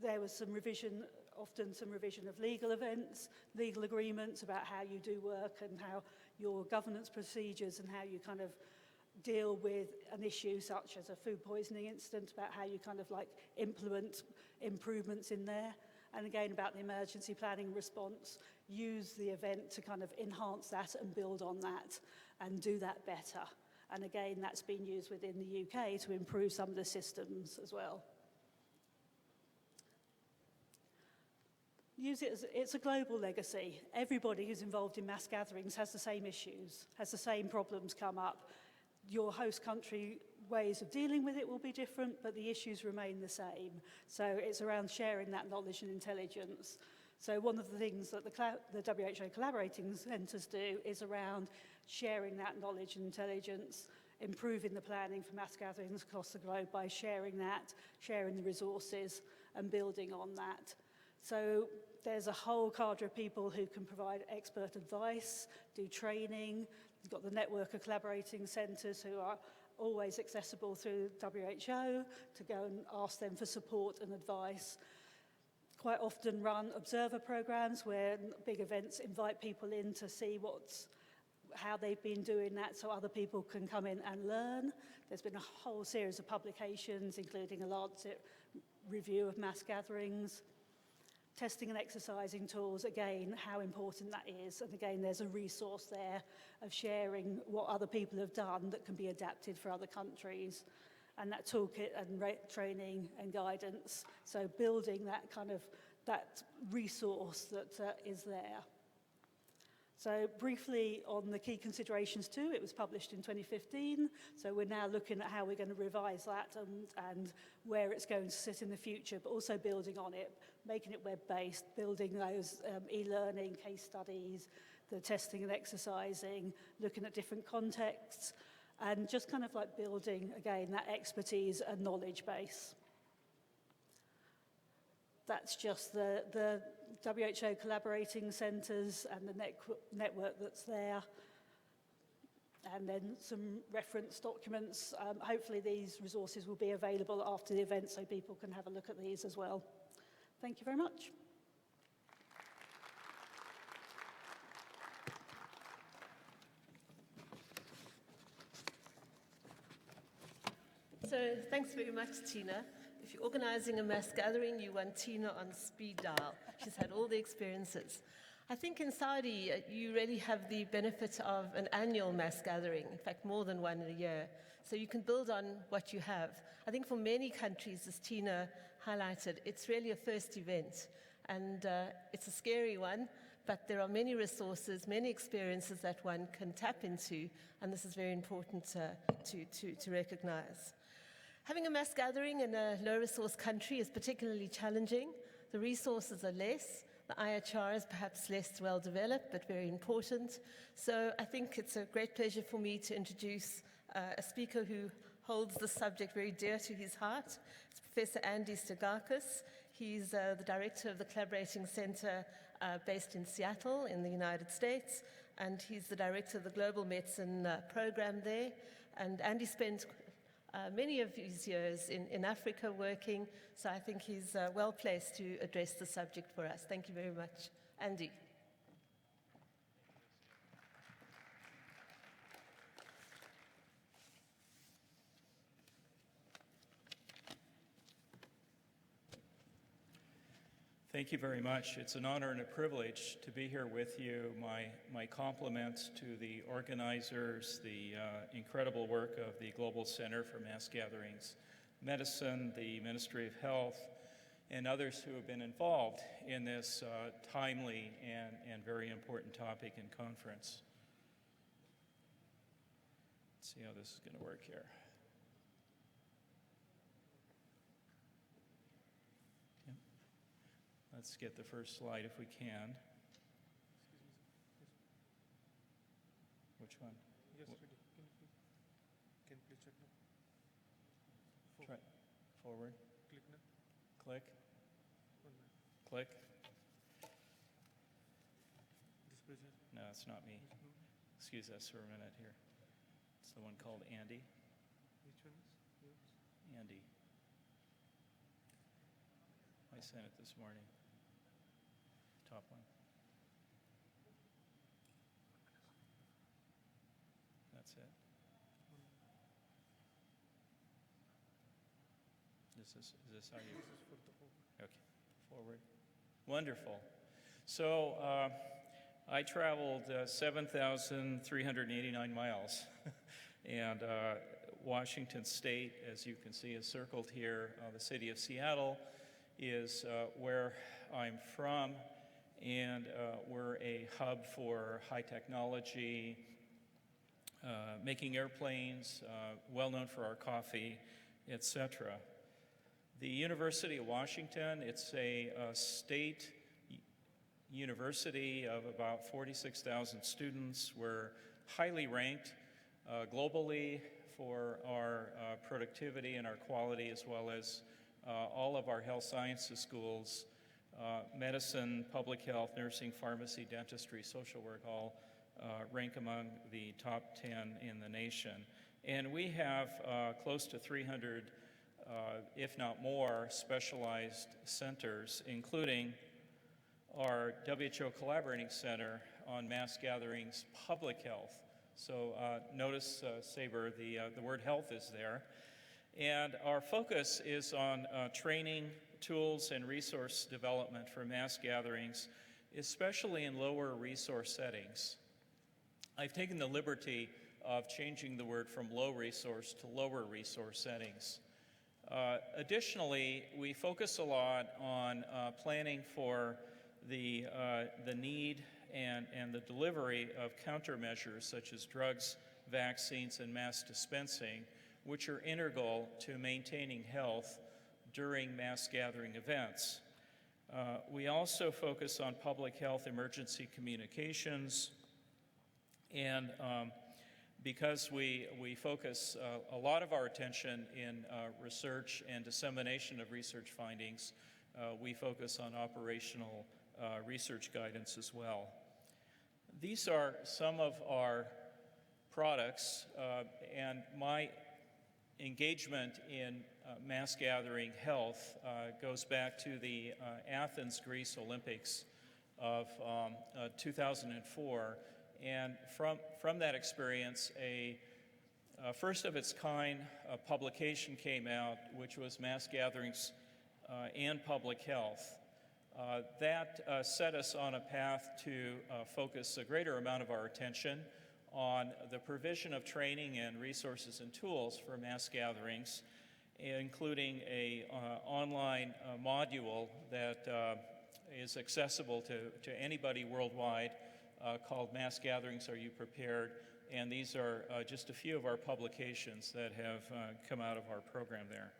There was some revision, often some revision of legal events, legal agreements about how you do work and how your governance procedures and how you kind of deal with an issue such as a food poisoning incident, about how you kind of like implement improvements in there. And again, about the emergency planning response, use the event to kind of enhance that and build on that and do that better. And again, that's been used within the UK to improve some of the systems as well. Use it as, it's a global legacy. Everybody who's involved in mass gatherings has the same issues, has the same problems come up. Your host country ways of dealing with it will be different, but the issues remain the same. So it's around sharing that knowledge and intelligence. So one of the things that the WHO collaborating centres do is around sharing that knowledge and intelligence, improving the planning for mass gatherings across the globe by sharing that, sharing the resources and building on that. So there's a whole cadre of people who can provide expert advice, do training. You've got the network of collaborating centres who are always accessible through WHO to go and ask them for support and advice. Quite often run observer programs where big events invite people in to see how they've been doing that so other people can come in and learn. There's been a whole series of publications, including a Lancet review of mass gatherings. Testing and exercising tools, again, how important that is. And again, there's a resource there of sharing what other people have done that can be adapted for other countries. And that toolkit and training and guidance. So building that kind of, that resource that is there. So briefly on the key considerations too, it was published in 2015. So we're now looking at how we're going to revise that and where it's going to sit in the future, but also building on it, making it web-based, building those e-learning case studies, the testing and exercising, looking at different contexts, and just kind of like building, again, that expertise and knowledge base. That's just the WHO collaborating centres and the network that's there. And then some reference documents. Hopefully these resources will be available after the event so people can have a look at these as well. Thank you very much. So thanks very much, Tina. If you're organising a mass gathering, you want Tina on speed dial. She's had all the experiences. I think in Saudi, you really have the benefit of an annual mass gathering, in fact, more than one in a year. So you can build on what you have. I think for many countries, as Tina highlighted, it's really a first event. And it's a scary one, but there are many resources, many experiences that one can tap into, and this is very important to recognize. Having a mass gathering in a low-resource country is particularly challenging. The resources are less. The IHR is perhaps less well developed, but very important. So I think it's a great pleasure for me to introduce a speaker who holds the subject very dear to his heart. It's Professor Andy Stigakis. He's the director of the Collaborating Center based in Seattle in the United States, and he's the director of the Global Medicine program there. And Andy spent many of his years in Africa working, so I think he's well placed to address the subject for us. Thank you very much. Andy. Thank you very much. It's an honor and a privilege to be here with you. My compliments to the organizers, the incredible work of the Global Center for Mass Gatherings Medicine, the Ministry of Health, and others who have been involved in this timely and very important topic and conference. Let's see how this is going to work here. Let's get the first slide if we can. Which one? Yes, ready. Can you please check now? Try forward. Click now. Click. 1 minute. Click. This page is No, it's not me. no. Excuse us for a minute here. It's the one called Andy. Which one is yours? Andy. I sent it this morning. Top one. That's it. Is this how you? This is for the whole. Okay, forward. Wonderful. So I traveled 7,389 miles, and Washington State, as you can see, is circled here. The city of Seattle is where I'm from, and we're a hub for high technology, making airplanes, well known for our coffee, etc. The University of Washington, it's a state university of about 46,000 students. We're highly ranked globally for our productivity and our quality, as well as all of our health sciences schools, medicine, public health, nursing, pharmacy, dentistry, social work, all rank among the top 10 in the nation. And we have close to 300, if not more, specialized centers, including our WHO Collaborating Center on Mass Gatherings Public Health. So notice, Saber, the word health is there. And our focus is on training, tools, and resource development for mass gatherings, especially in lower resource settings. I've taken the liberty of changing the word from low resource to lower resource settings. Additionally, we focus a lot on planning for the need and the delivery of countermeasures such as drugs, vaccines, and mass dispensing, which are integral to maintaining health during mass gathering events. We also focus on public health emergency communications, and because we focus a lot of our attention in research and dissemination of research findings, we focus on operational research guidance as well. These are some of our products, and my engagement in mass gathering health goes back to the Athens, Greece Olympics of 2004. And from that experience, a first of its kind publication came out, which was Mass Gatherings and Public Health. That set us on a path to focus a greater amount of our attention on the provision of training and resources and tools for mass gatherings, including a online module that is accessible to anybody worldwide called Mass Gatherings, Are You Prepared? And these are just a few of our publications that have come out of our program there.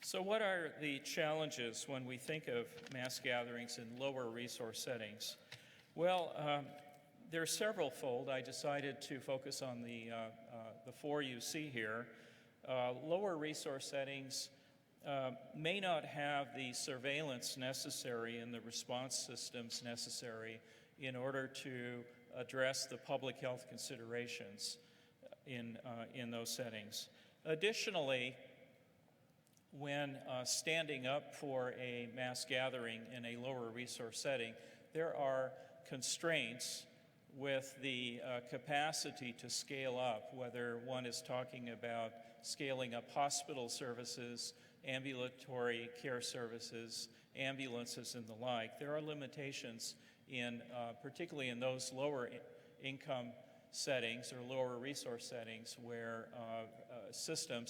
So what are the challenges when we think of mass gatherings in lower resource settings? Well, they're several-fold. I decided to focus on the four you see here. Lower resource settings may not have the surveillance necessary and the response systems necessary in order to address the public health considerations in those settings. Additionally, when standing up for a mass gathering in a lower resource setting, there are constraints with the capacity to scale up, whether one is talking about scaling up hospital services, ambulatory care services, ambulances, and the like. There are limitations in, particularly in those lower income settings or lower resource settings where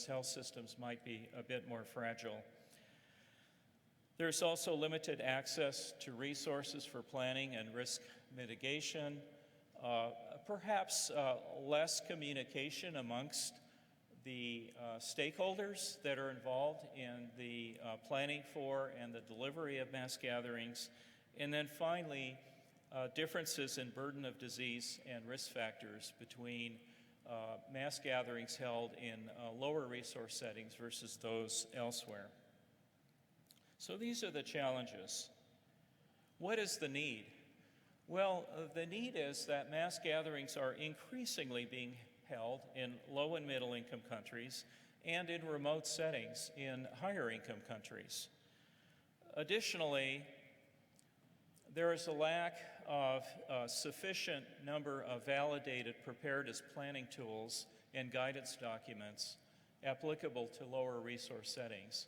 health systems might be a bit more fragile. There's also limited access to resources for planning and risk mitigation, perhaps less communication amongst the stakeholders that are involved in the planning for and the delivery of mass gatherings, and then finally, differences in burden of disease and risk factors between mass gatherings held in lower resource settings versus those elsewhere. So these are the challenges. What is the need? Well, the need is that mass gatherings are increasingly being held in low and middle income countries and in remote settings in higher income countries. Additionally, there is a lack of a sufficient number of validated preparedness planning tools and guidance documents applicable to lower resource settings.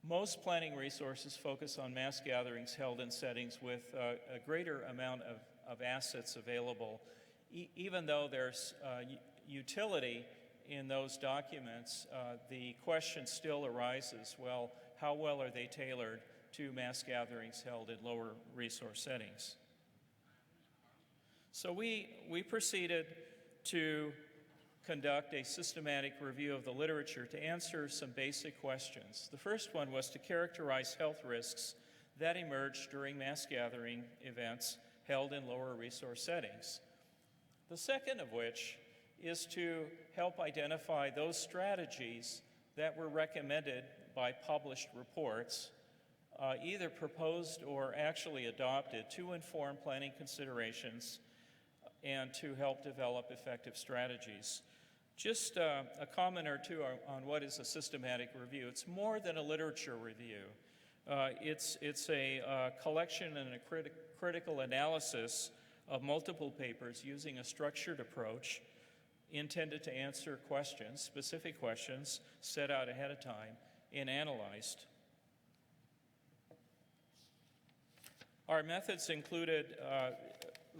Most planning resources focus on mass gatherings held in settings with a greater amount of assets available, even though there's utility in those documents, the question still arises, well, how well are they tailored to mass gatherings held in lower resource settings? So we proceeded to conduct a systematic review of the literature to answer some basic questions. The first one was to characterize health risks that emerge during mass gathering events held in lower resource settings. The second of which is to help identify those strategies that were recommended by published reports, either proposed or actually adopted to inform planning considerations and to help develop effective strategies. Just a comment or two on what is a systematic review. It's more than a literature review. It's a collection and a critical analysis of multiple papers using a structured approach intended to answer questions, specific questions, set out ahead of time and analyzed. Our methods included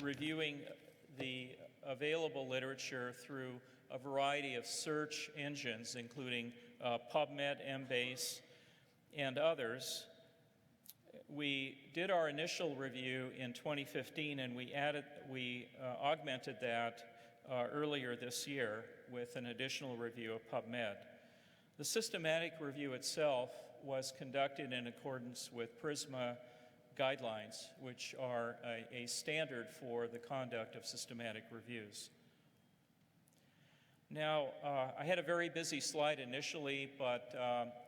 reviewing the available literature through a variety of search engines, including PubMed, Embase, and others. We did our initial review in 2015, and we augmented that earlier this year with an additional review of PubMed. The systematic review itself was conducted in accordance with PRISMA guidelines, which are a standard for the conduct of systematic reviews. Now, I had a very busy slide initially, but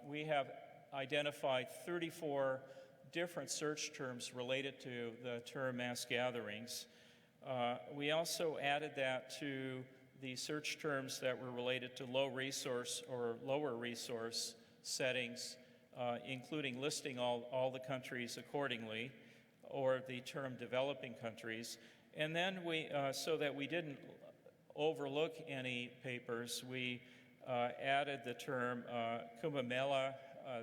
we have identified 34 different search terms related to the term mass gatherings. We also added that to the search terms that were related to low resource or lower resource settings, including listing all the countries accordingly, or the term developing countries. And then so that we didn't overlook any papers, we added the term Kumbamela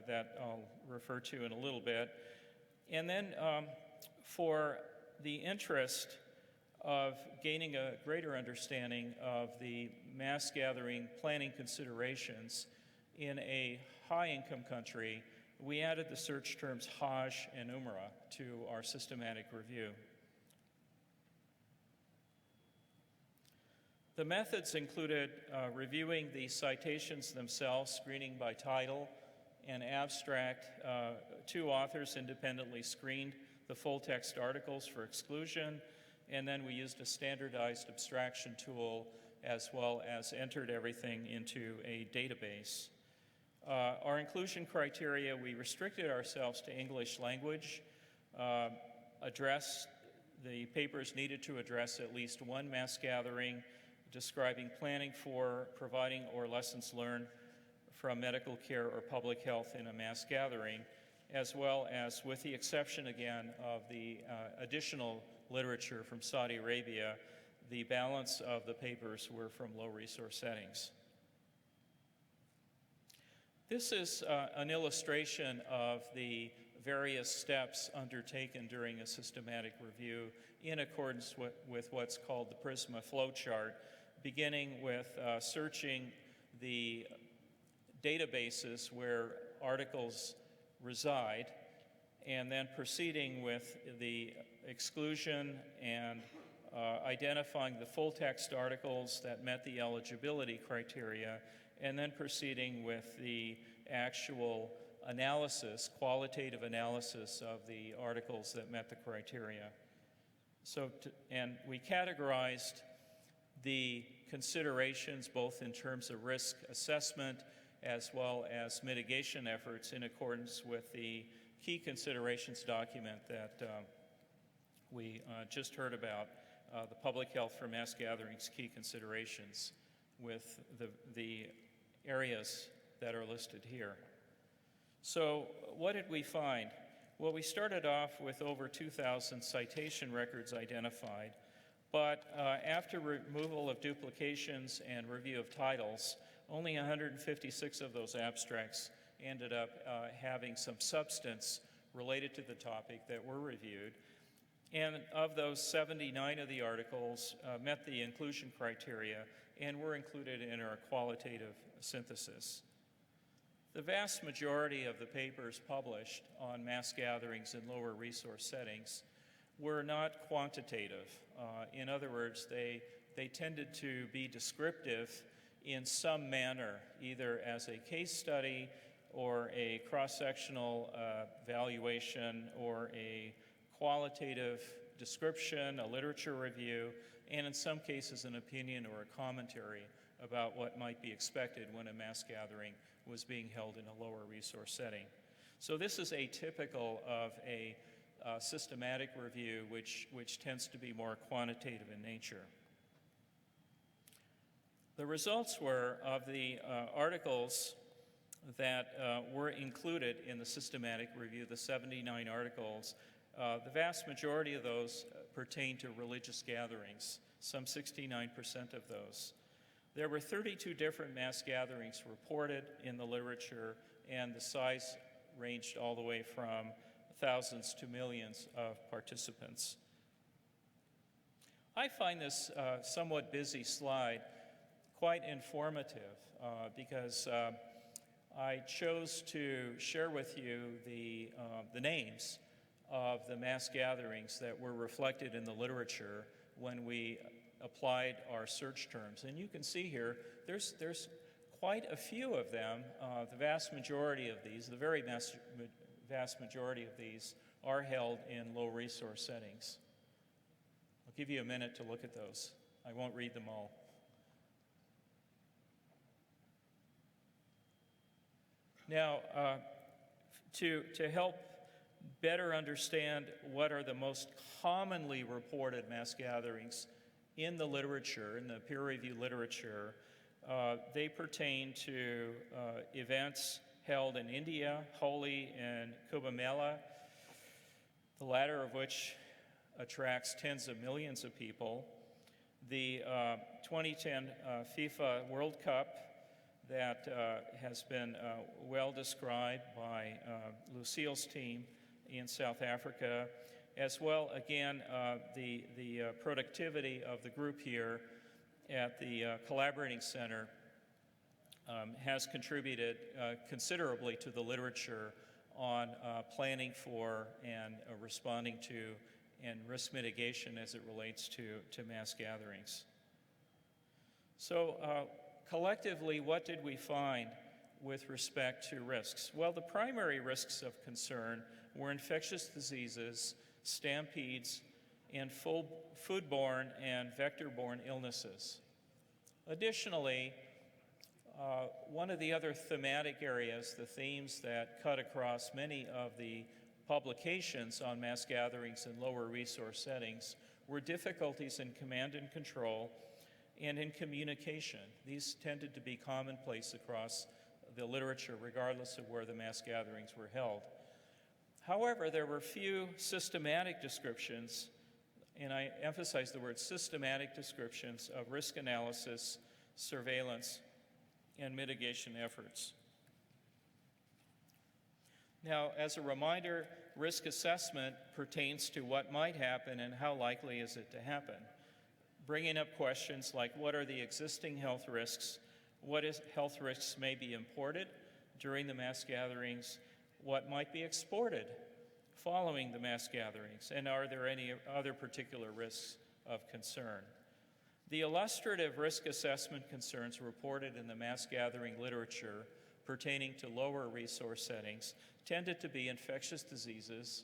that I'll refer to in a little bit. And then for the interest of gaining a greater understanding of the mass gathering planning considerations in a high-income country, we added the search terms Hajj and Umrah to our systematic review. The methods included reviewing the citations themselves, screening by title and abstract. Two authors independently screened the full-text articles for exclusion, and then we used a standardized abstraction tool as well as entered everything into a database. Our inclusion criteria, we restricted ourselves to English language, the papers needed to address at least one mass gathering, describing planning for, providing, or lessons learned from medical care or public health in a mass gathering, as well as, with the exception again of the additional literature from Saudi Arabia, the balance of the papers were from low resource settings. This is an illustration of the various steps undertaken during a systematic review in accordance with what's called the PRISMA flowchart, beginning with searching the databases where articles reside, and then proceeding with the exclusion and identifying the full-text articles that met the eligibility criteria, and then proceeding with the actual analysis, qualitative analysis of the articles that met the criteria. And we categorized the considerations both in terms of risk assessment as well as mitigation efforts in accordance with the key considerations document that we just heard about, the Public Health for Mass Gatherings Key Considerations, with the areas that are listed here. So what did we find? Well, we started off with over 2,000 citation records identified, but after removal of duplications and review of titles, only 156 of those abstracts ended up having some substance related to the topic that were reviewed. And of those, 79 of the articles met the inclusion criteria and were included in our qualitative synthesis. The vast majority of the papers published on mass gatherings in lower resource settings were not quantitative. In other words, they tended to be descriptive in some manner, either as a case study or a cross-sectional valuation or a qualitative description, a literature review, and in some cases an opinion or a commentary about what might be expected when a mass gathering was being held in a lower resource setting. So this is atypical of a systematic review, which tends to be more quantitative in nature. The results were, of the articles that were included in the systematic review, the 79 articles, the vast majority of those pertain to religious gatherings, some 69% of those. There were 32 different mass gatherings reported in the literature, and the size ranged all the way from thousands to millions of participants. I find this somewhat busy slide quite informative because I chose to share with you the names of the mass gatherings that were reflected in the literature when we applied our search terms. And you can see here, there's quite a few of them. The vast majority of these, the very vast majority of these, are held in low resource settings. I'll give you a minute to look at those. I won't read them all. Now, to help better understand what are the most commonly reported mass gatherings in the literature, in the peer-reviewed literature, they pertain to events held in India, Holi and Kumbh Mela, the latter of which attracts tens of millions of people, the 2010 FIFA World Cup that has been well described by Lucille's team in South Africa, as well, again, the productivity of the group here at the Collaborating Center has contributed considerably to the literature on planning for and responding to and risk mitigation as it relates to mass gatherings. So collectively, what did we find with respect to risks? Well, the primary risks of concern were infectious diseases, stampedes, and foodborne and vector-borne illnesses. Additionally, one of the other thematic areas, the themes that cut across many of the publications on mass gatherings in lower resource settings, were difficulties in command and control and in communication. These tended to be commonplace across the literature, regardless of where the mass gatherings were held. However, there were few systematic descriptions, and I emphasize the word systematic descriptions, of risk analysis, surveillance, and mitigation efforts. Now, as a reminder, risk assessment pertains to what might happen and how likely is it to happen, bringing up questions like what are the existing health risks, what health risks may be imported during the mass gatherings, what might be exported following the mass gatherings, and are there any other particular risks of concern. The illustrative risk assessment concerns reported in the mass gathering literature pertaining to lower resource settings tended to be infectious diseases,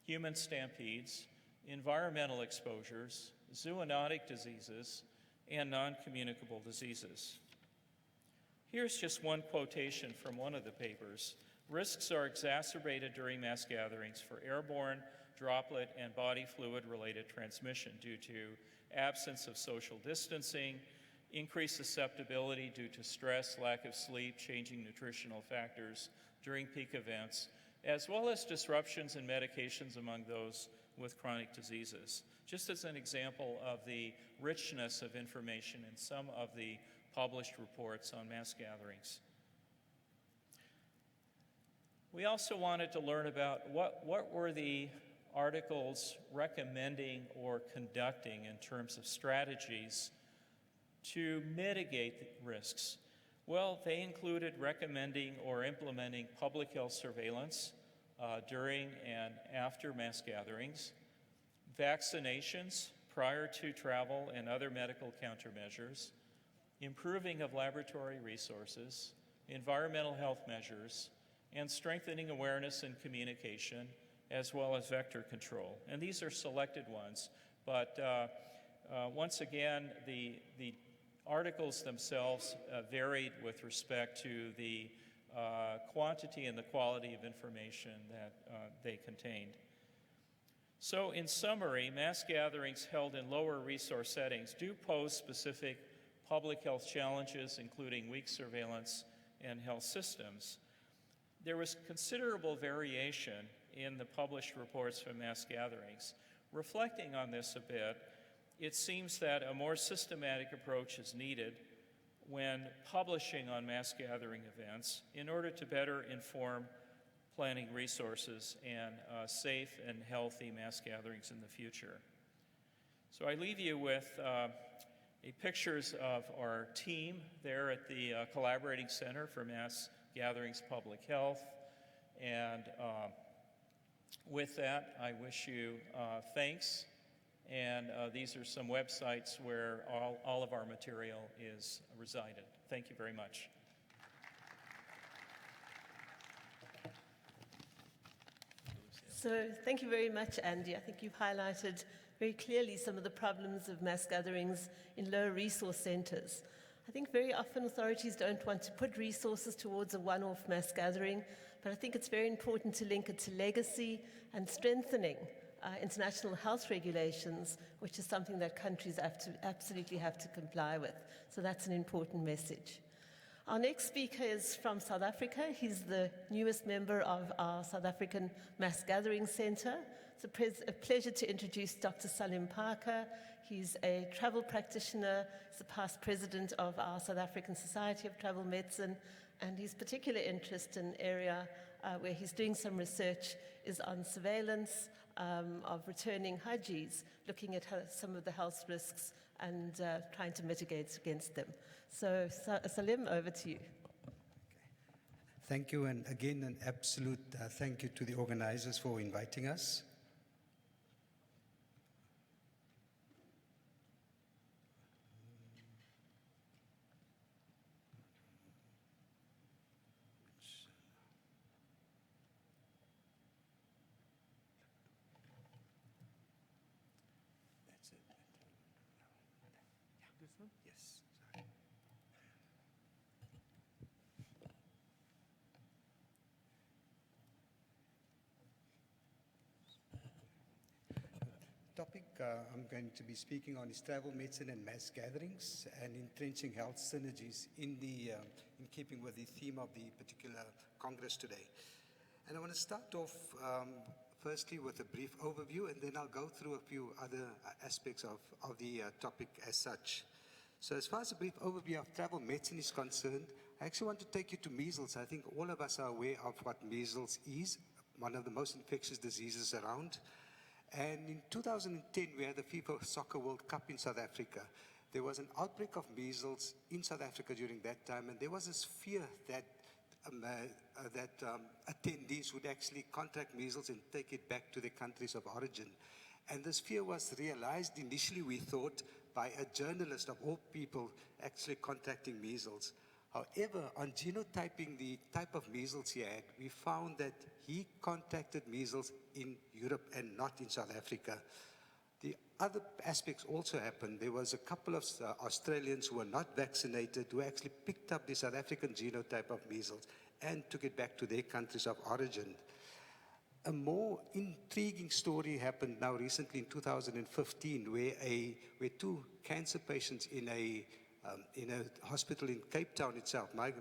human stampedes, environmental exposures, zoonotic diseases, and non-communicable diseases. Here's just one quotation from one of the papers. Risks are exacerbated during mass gatherings for airborne, droplet, and body fluid-related transmission due to absence of social distancing, increased susceptibility due to stress, lack of sleep, changing nutritional factors during peak events, as well as disruptions in medications among those with chronic diseases. Just as an example of the richness of information in some of the published reports on mass gatherings. We also wanted to learn about what were the articles recommending or conducting in terms of strategies to mitigate risks. Well, they included recommending or implementing public health surveillance during and after mass gatherings, vaccinations prior to travel and other medical countermeasures, improving of laboratory resources, environmental health measures, and strengthening awareness and communication, as well as vector control. And these are selected ones, but once again, the articles themselves varied with respect to the quantity and the quality of information that they contained. So in summary, mass gatherings held in lower resource settings do pose specific public health challenges, including weak surveillance and health systems. There was considerable variation in the published reports from mass gatherings. Reflecting on this a bit, it seems that a more systematic approach is needed when publishing on mass gathering events in order to better inform planning resources and safe and healthy mass gatherings in the future. So I leave you with pictures of our team there at the Collaborating Center for Mass Gatherings Public Health. And with that, I wish you thanks. And these are some websites where all of our material is resided. Thank you very much. So thank you very much, Andy. I think you've highlighted very clearly some of the problems of mass gatherings in low resource centers. I think very often authorities don't want to put resources towards a one-off mass gathering, but I think it's very important to link it to legacy and strengthening international health regulations, which is something that countries absolutely have to comply with. So that's an important message. Our next speaker is from South Africa. He's the newest member of our South African Mass Gathering Center. It's a pleasure to introduce Dr. Salim Parker. He's a travel practitioner. He's a past president of our South African Society of Travel Medicine, and his particular interest in area where he's doing some research is on surveillance of returning Hajis, looking at some of the health risks and trying to mitigate against them. So, Salim, over to you. Thank you, and again, an absolute thank you to the organizers for inviting us. That's it. This one? Yes. Sorry. Topic I'm going to be speaking on is travel medicine and mass gatherings and entrenching health synergies in keeping with the theme of the particular Congress today. And I want to start off firstly with a brief overview, and then I'll go through a few other aspects of the topic as such. So as far as a brief overview of travel medicine is concerned, I actually want to take you to measles. I think all of us are aware of what measles is, one of the most infectious diseases around. And in 2010, we had the FIFA Soccer World Cup in South Africa. There was an outbreak of measles in South Africa during that time, and there was this fear that attendees would actually contract measles and take it back to their countries of origin. And this fear was realized initially, we thought, by a journalist of all people actually contracting measles. However, on genotyping the type of measles he had, we found that he contracted measles in Europe and not in South Africa. The other aspects also happened. There was a couple of Australians who were not vaccinated who actually picked up the South African genotype of measles and took it back to their countries of origin. A more intriguing story happened now recently in 2015 where two cancer patients in a hospital in Cape Town itself, my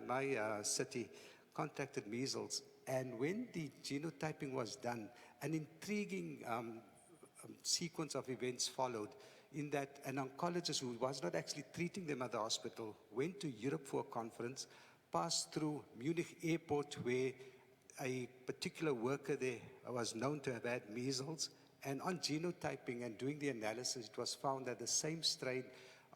city, contracted measles. And when the genotyping was done, an intriguing sequence of events followed, in that an oncologist who was not actually treating them at the hospital went to Europe for a conference, passed through Munich airport where a particular worker there was known to have had measles, and on genotyping and doing the analysis, it was found that the same strain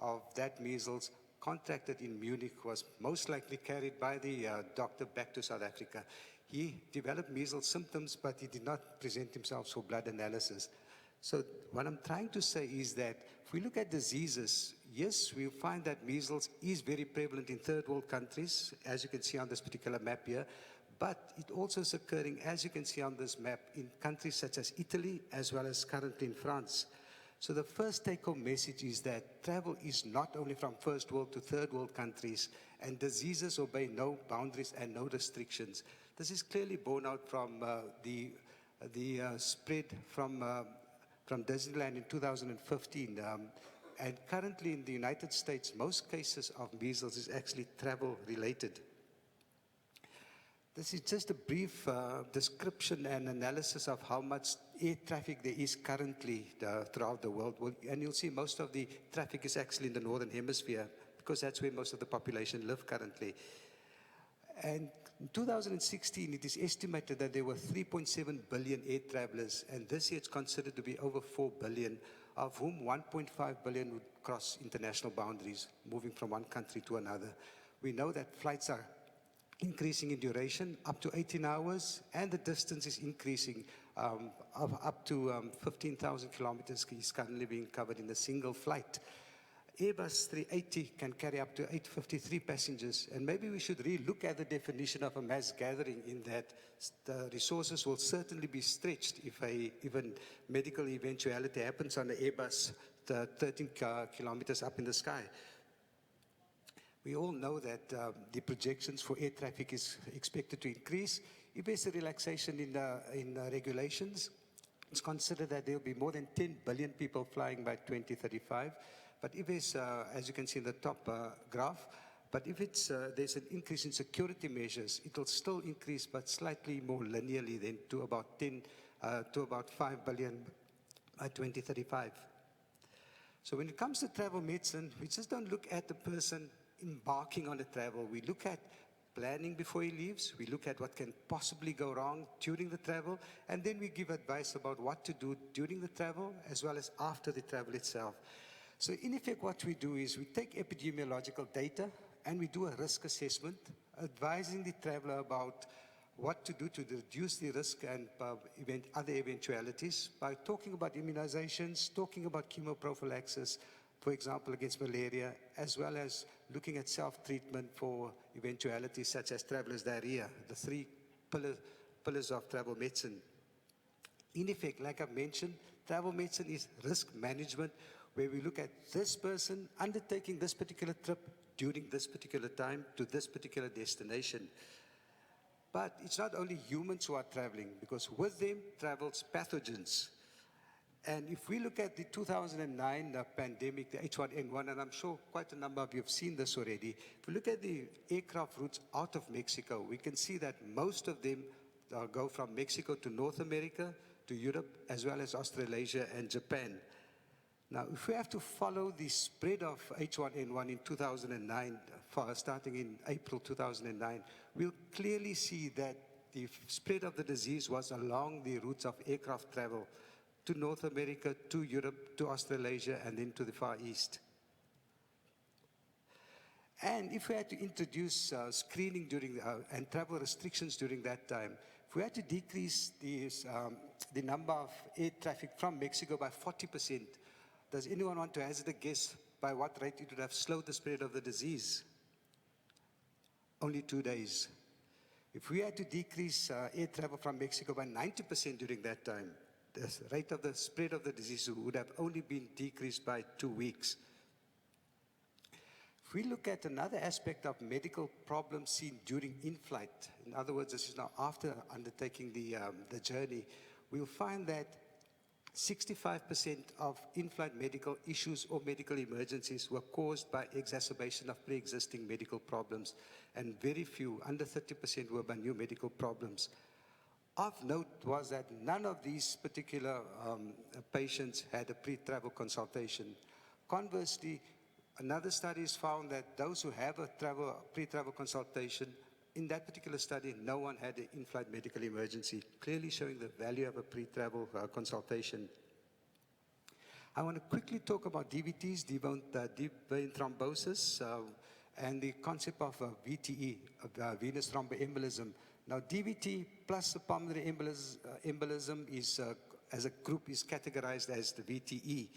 of that measles contracted in Munich was most likely carried by the doctor back to South Africa. He developed measles symptoms, but he did not present himself for blood analysis. So what I'm trying to say is that if we look at diseases, yes, we'll find that measles is very prevalent in third world countries, as you can see on this particular map here, but it also is occurring, as you can see on this map, in countries such as Italy, as well as currently in France. So the first take-home message is that travel is not only from first world to third world countries, and diseases obey no boundaries and no restrictions. This is clearly borne out from the spread from Disneyland in 2015. And currently in the United States, most cases of measles is actually travel-related. This is just a brief description and analysis of how much air traffic there is currently throughout the world. And you'll see most of the traffic is actually in the Northern Hemisphere, because that's where most of the population live currently. And in 2016, it is estimated that there were 3.7 billion air travelers, and this year it's considered to be over 4 billion, of whom 1.5 billion would cross international boundaries, moving from one country to another. We know that flights are increasing in duration up to 18 hours, and the distance is increasing up to 15,000 kilometers is currently being covered in a single flight. Airbus 380 can carry up to 853 passengers, and maybe we should re-look at the definition of a mass gathering, in that the resources will certainly be stretched if even medical eventuality happens on the Airbus 13 kilometers up in the sky. We all know that the projections for air traffic is expected to increase. If there's a relaxation in regulations, it's considered that there will be more than 10 billion people flying by 2035. But if there's, as you can see in the top graph, but if there's an increase in security measures, it will still increase, but slightly more linearly than to about 5 billion by 2035. So when it comes to travel medicine, we just don't look at the person embarking on the travel. We look at planning before he leaves. We look at what can possibly go wrong during the travel, and then we give advice about what to do during the travel as well as after the travel itself. So in effect, what we do is we take epidemiological data and we do a risk assessment, advising the traveler about what to do to reduce the risk and other eventualities by talking about immunizations, talking about chemoprophylaxis, for example, against malaria, as well as looking at self-treatment for eventualities such as traveler's diarrhea, the three pillars of travel medicine. In effect, like I've mentioned, travel medicine is risk management, where we look at this person undertaking this particular trip during this particular time to this particular destination. But it's not only humans who are traveling, because with them travels pathogens. And if we look at the 2009 pandemic, the H1N1, and I'm sure quite a number of you have seen this already, if we look at the aircraft routes out of Mexico, we can see that most of them go from Mexico to North America, to Europe, as well as Australasia and Japan. Now, if we have to follow the spread of H1N1 in 2009, starting in April 2009, we'll clearly see that the spread of the disease was along the routes of aircraft travel to North America, to Europe, to Australasia, and then to the Far East. And if we had to introduce screening during and travel restrictions during that time, if we had to decrease the number of air traffic from Mexico by 40%, does anyone want to hazard a guess by what rate it would have slowed the spread of the disease? Only 2 days. If we had to decrease air travel from Mexico by 90% during that time, the rate of the spread of the disease would have only been decreased by 2 weeks. If we look at another aspect of medical problems seen during in-flight, in other words, this is now after undertaking the journey, we'll find that 65% of in-flight medical issues or medical emergencies were caused by exacerbation of pre-existing medical problems, and very few, under 30%, were by new medical problems. Of note was that none of these particular patients had a pre-travel consultation. Conversely, another study has found that those who have a pre-travel consultation, in that particular study, no one had an in-flight medical emergency, clearly showing the value of a pre-travel consultation. I want to quickly talk about DVTs, deep vein thrombosis, and the concept of VTE, venous thromboembolism. Now, DVT plus the pulmonary embolism is, as a group, is categorized as the VTE.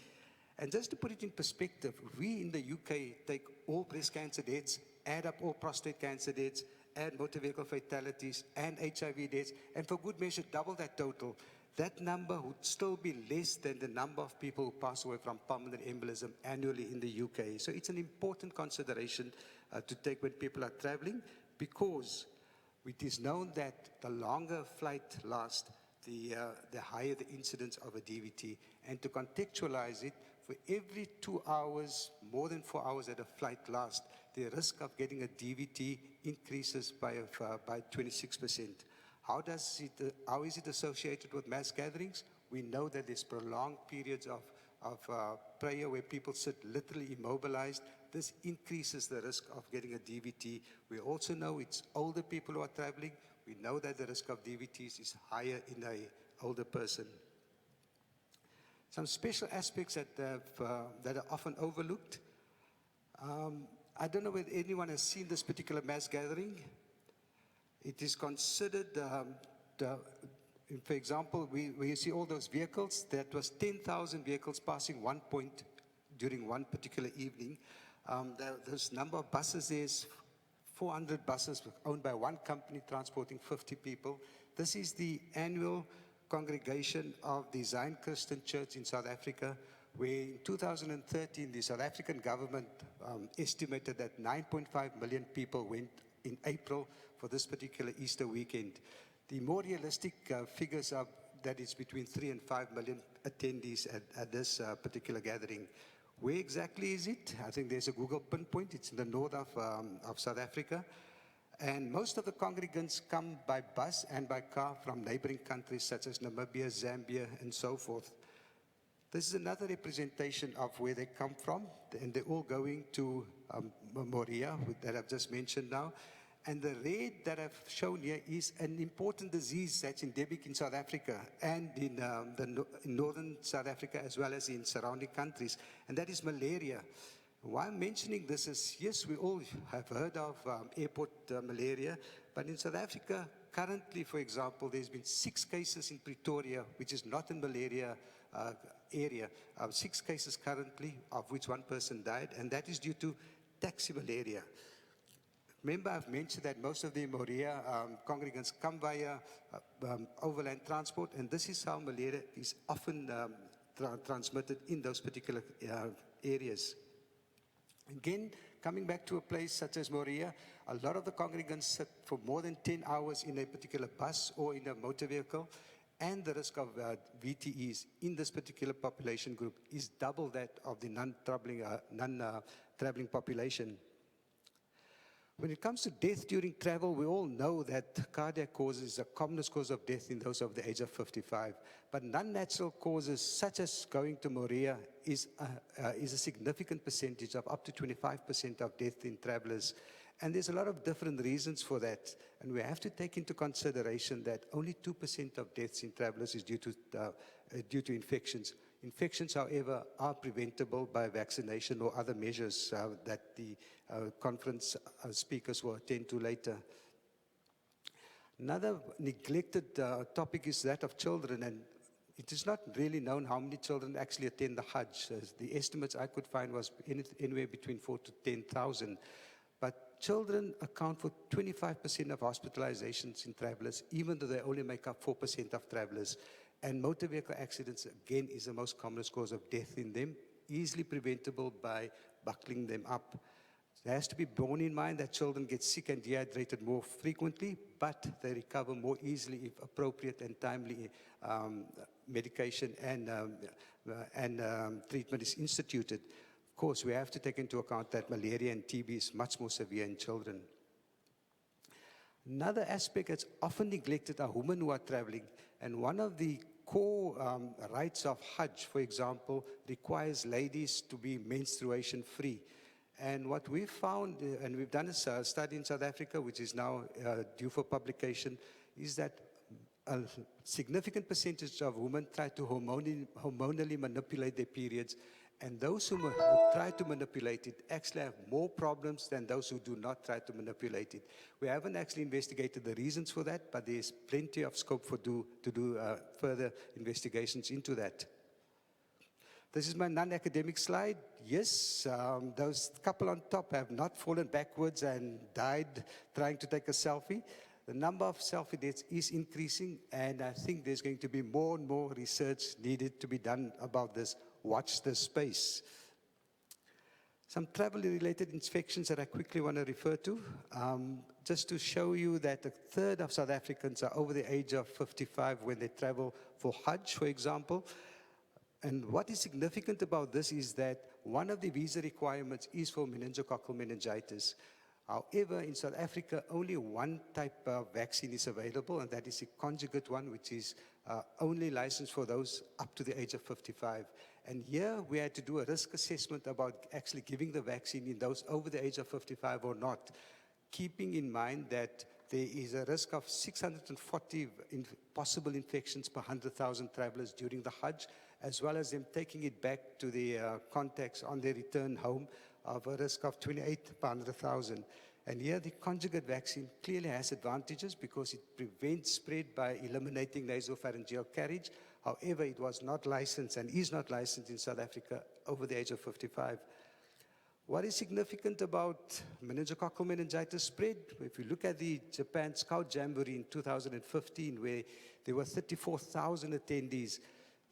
And just to put it in perspective, we in the UK take all breast cancer deaths, add up all prostate cancer deaths, add motor vehicle fatalities and HIV deaths, and for good measure, double that total. That number would still be less than the number of people who pass away from pulmonary embolism annually in the UK. So it's an important consideration to take when people are traveling, because it is known that the longer a flight lasts, the higher the incidence of a DVT. And to contextualize it, for every 2 hours, more than 4 hours that a flight lasts, the risk of getting a DVT increases by 26%. How is it associated with mass gatherings? We know that there's prolonged periods of prayer where people sit literally immobilized. This increases the risk of getting a DVT. We also know it's older people who are traveling. We know that the risk of DVTs is higher in an older person. Some special aspects that are often overlooked. I don't know whether anyone has seen this particular mass gathering. It is considered, for example, we see all those vehicles. That was 10,000 vehicles passing one point during one particular evening. This number of buses is 400 buses owned by one company transporting 50 people. This is the annual congregation of the Zion Christian Church in South Africa, where in 2013, the South African government estimated that 9.5 million people went in April for this particular Easter weekend. The more realistic figures are that it's between 3 and 5 million attendees at this particular gathering. Where exactly is it? I think there's a Google pinpoint. It's in the north of South Africa. And most of the congregants come by bus and by car from neighboring countries such as Namibia, Zambia, and so forth. This is another representation of where they come from, and they're all going to Moria, that I've just mentioned now. And the red that I've shown here is an important disease that's endemic in South Africa and in northern South Africa as well as in surrounding countries, and that is malaria. Why I'm mentioning this is, yes, we all have heard of airport malaria, but in South Africa, currently, for example, there's been 6 cases in Pretoria, which is not in malaria area. 6 cases currently, of which 1 person died, and that is due to taxi malaria. Remember, I've mentioned that most of the Moria congregants come via overland transport, and this is how malaria is often transmitted in those particular areas. Again, coming back to a place such as Moria, a lot of the congregants sit for more than 10 hours in a particular bus or in a motor vehicle, and the risk of VTEs in this particular population group is double that of the non-traveling population. When it comes to death during travel, we all know that cardiac causes is the commonest cause of death in those of the age of 55. But non-natural causes, such as going to Moria, is a significant percentage of up to 25% of death in travelers. And there's a lot of different reasons for that. And we have to take into consideration that only 2% of deaths in travelers is due to infections. Infections, however, are preventable by vaccination or other measures that the conference speakers will attend to later. Another neglected topic is that of children, and it is not really known how many children actually attend the Hajj. The estimates I could find was anywhere between 4,000 to 10,000. But children account for 25% of hospitalizations in travelers, even though they only make up 4% of travelers. And motor vehicle accidents, again, is the most commonest cause of death in them, easily preventable by buckling them up. It has to be borne in mind that children get sick and dehydrated more frequently, but they recover more easily if appropriate and timely medication and treatment is instituted. Of course, we have to take into account that malaria and TB is much more severe in children. Another aspect that's often neglected are women who are traveling. And one of the core rites of Hajj, for example, requires ladies to be menstruation free. And what we've found, and we've done a study in South Africa, which is now due for publication, is that a significant percentage of women try to hormonally manipulate their periods. And those who try to manipulate it actually have more problems than those who do not try to manipulate it. We haven't actually investigated the reasons for that, but there's plenty of scope to do further investigations into that. This is my non-academic slide. Yes, those couple on top have not fallen backwards and died trying to take a selfie. The number of selfie deaths is increasing, and I think there's going to be more and more research needed to be done about this. Watch this space. Some travel-related infections that I quickly want to refer to, just to show you that a third of South Africans are over the age of 55 when they travel for Hajj, for example. And what is significant about this is that one of the visa requirements is for meningococcal meningitis. However, in South Africa, only one type of vaccine is available, and that is a conjugate one, which is only licensed for those up to the age of 55. And here we had to do a risk assessment about actually giving the vaccine in those over the age of 55 or not, keeping in mind that there is a risk of 640 possible infections per 100,000 travelers during the Hajj, as well as them taking it back to the contacts on their return home of a risk of 28 per 100,000. And here the conjugate vaccine clearly has advantages because it prevents spread by eliminating nasopharyngeal carriage. However, it was not licensed and is not licensed in South Africa over the age of 55. What is significant about meningococcal meningitis spread? If you look at the Japan Scout Jamboree in 2015, where there were 34,000 attendees,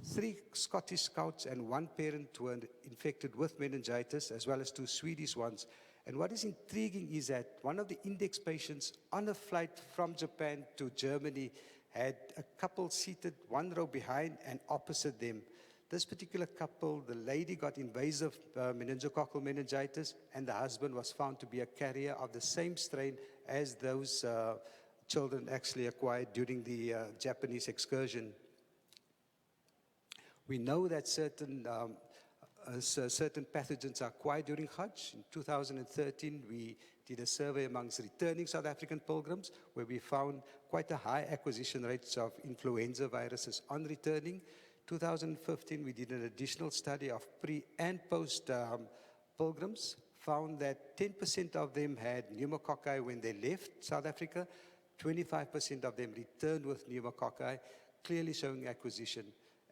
3 Scottish Scouts and 1 parent were infected with meningitis, as well as 2 Swedish ones. And what is intriguing is that one of the index patients on a flight from Japan to Germany had a couple seated 1 row behind and opposite them. This particular couple, the lady got invasive meningococcal meningitis, and the husband was found to be a carrier of the same strain as those children actually acquired during the Japanese excursion. We know that certain certain pathogens are acquired during Hajj. In 2013, we did a survey amongst returning South African pilgrims where we found quite a high acquisition rates of influenza viruses on returning. 2015, we did an additional study of pre and post pilgrims, found that 10% of them had pneumococci when they left South Africa, 25% of them returned with pneumococci, clearly showing acquisition.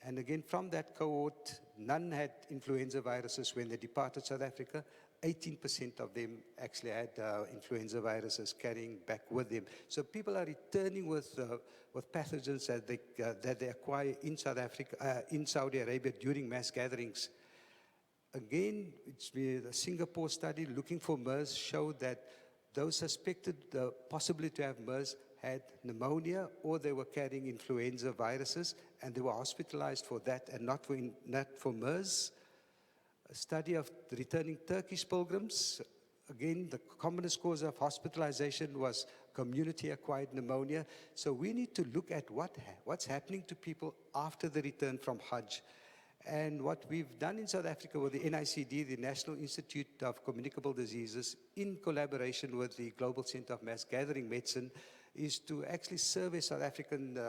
And again, from that cohort, none had influenza viruses when they departed South Africa. 18% of them actually had influenza viruses carrying back with them. So people are returning with pathogens that they acquire in South Africa, in Saudi Arabia during mass gatherings. Again, the Singapore study looking for MERS showed that those suspected possibly to have MERS had pneumonia or they were carrying influenza viruses and they were hospitalized for that and not for MERS. A study of the returning Turkish pilgrims. Again, the commonest cause of hospitalization was community-acquired pneumonia. So we need to look at what's happening to people after the return from Hajj. And what we've done in South Africa with the NICD, the National Institute of Communicable Diseases, in collaboration with the Global Center of Mass Gathering Medicine, is to actually survey South African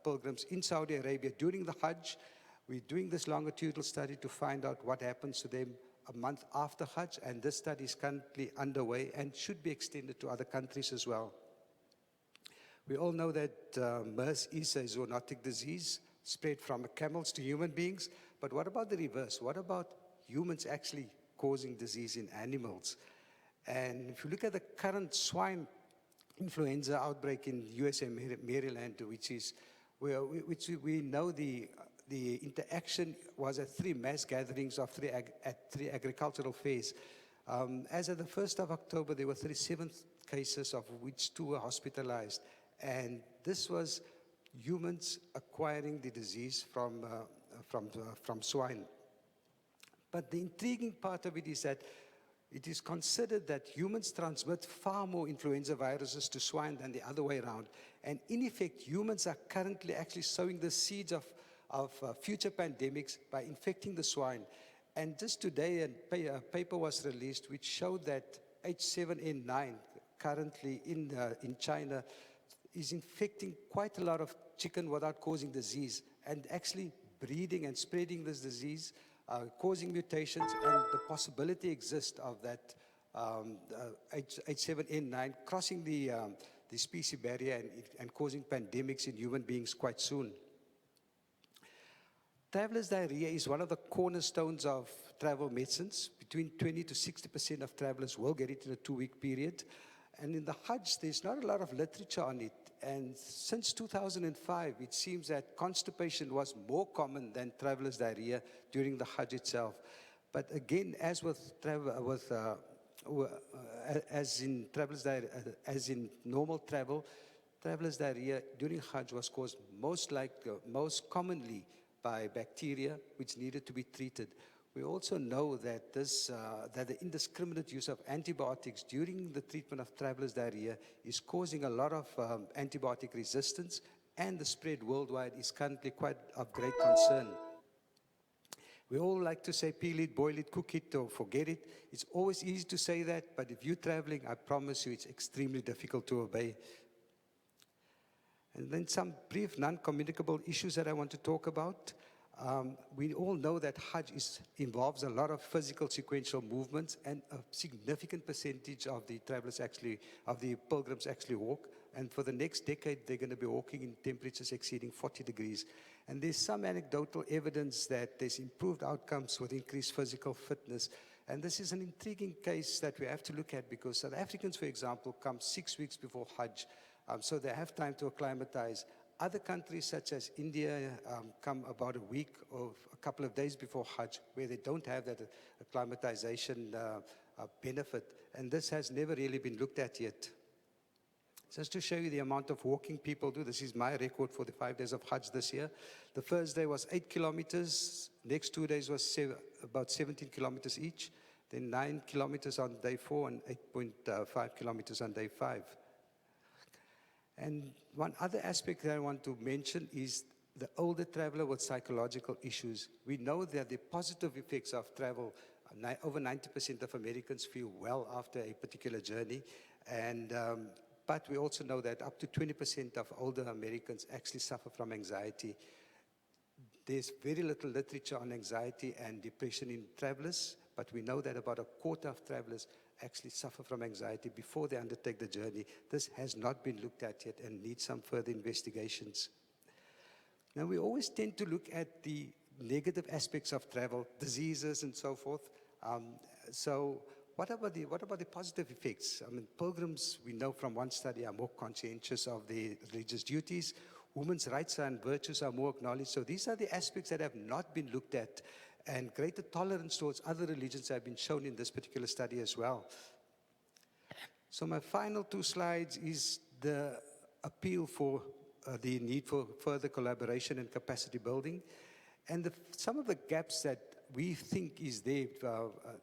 pilgrims in Saudi Arabia during the Hajj. We're doing this longitudinal study to find out what happens to them a month after Hajj, and this study is currently underway and should be extended to other countries as well. We all know that MERS is a zoonotic disease spread from camels to human beings, but what about the reverse? What about humans actually causing disease in animals? And if you look at the current swine influenza outbreak in USA, Maryland, which we know the interaction was at 3 mass gatherings of at 3 agricultural fairs. As of the 1st of October, there were 37 cases, of which 2 were hospitalized. And this was humans acquiring the disease from swine. But the intriguing part of it is that it is considered that humans transmit far more influenza viruses to swine than the other way around. And in effect, humans are currently actually sowing the seeds of future pandemics by infecting the swine. And just today, a paper was released which showed that H7N9 currently in China is infecting quite a lot of chicken without causing disease and actually breeding and spreading this disease, causing mutations, and the possibility exists of that H7N9 crossing the species barrier and causing pandemics in human beings quite soon. Traveler's diarrhea is one of the cornerstones of travel medicines. Between 20 to 60% of travelers will get it in a 2-week period. And in the Hajj, there's not a lot of literature on it. And since 2005, it seems that constipation was more common than traveler's diarrhea during the Hajj itself. But again, as in normal travel, traveler's diarrhea during Hajj was caused most commonly by bacteria, which needed to be treated. We also know that that the indiscriminate use of antibiotics during the treatment of traveler's diarrhea is causing a lot of antibiotic resistance, and the spread worldwide is currently quite of great concern. We all like to say peel it, boil it, cook it, or forget it. It's always easy to say that, but if you're traveling, I promise you it's extremely difficult to obey. And then some brief non-communicable issues that I want to talk about. We all know that Hajj involves a lot of physical sequential movements, and a significant percentage of the pilgrims actually walk. And for the next decade, they're going to be walking in temperatures exceeding 40 degrees. And there's some anecdotal evidence that there's improved outcomes with increased physical fitness. And this is an intriguing case that we have to look at, because South Africans, for example, come 6 weeks before Hajj, so they have time to acclimatize. Other countries such as India come about a week or a couple of days before Hajj, where they don't have that acclimatization benefit. And this has never really been looked at yet. Just to show you the amount of walking people do, this is my record for the 5 days of Hajj this year. The first day was 8 kilometers. Next 2 days was about 17 kilometers each. Then 9 kilometers on day 4 and 8.5 kilometers on day 5. And one other aspect that I want to mention is the older traveler with psychological issues. We know that the positive effects of travel, over 90% of Americans feel well after a particular journey. And, but we also know that up to 20% of older Americans actually suffer from anxiety. There's very little literature on anxiety and depression in travelers, but we know that about a quarter of travelers actually suffer from anxiety before they undertake the journey. This has not been looked at yet and needs some further investigations. Now, we always tend to look at the negative aspects of travel, diseases and so forth. So what about the positive effects? I mean, pilgrims, we know from one study, are more conscientious of their religious duties. Women's rights and virtues are more acknowledged. So these are the aspects that have not been looked at. And greater tolerance towards other religions have been shown in this particular study as well. So my final two slides is the appeal for the need for further collaboration and capacity building. And some of the gaps that we think is there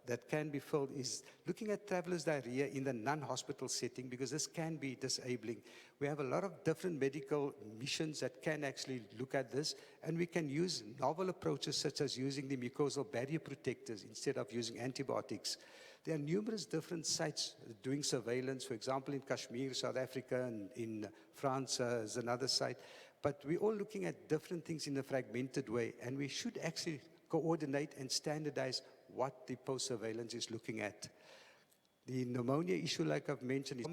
that can be filled is looking at travelers' diarrhea in the non-hospital setting, because this can be disabling. We have a lot of different medical missions that can actually look at this, and we can use novel approaches such as using the mucosal barrier protectors instead of using antibiotics. There are numerous different sites doing surveillance, for example, in Kashmir, South Africa, and in France is another site. But we're all looking at different things in a fragmented way, and we should actually coordinate and standardize what the post-surveillance is looking at. The pneumonia issue, like I've mentioned, is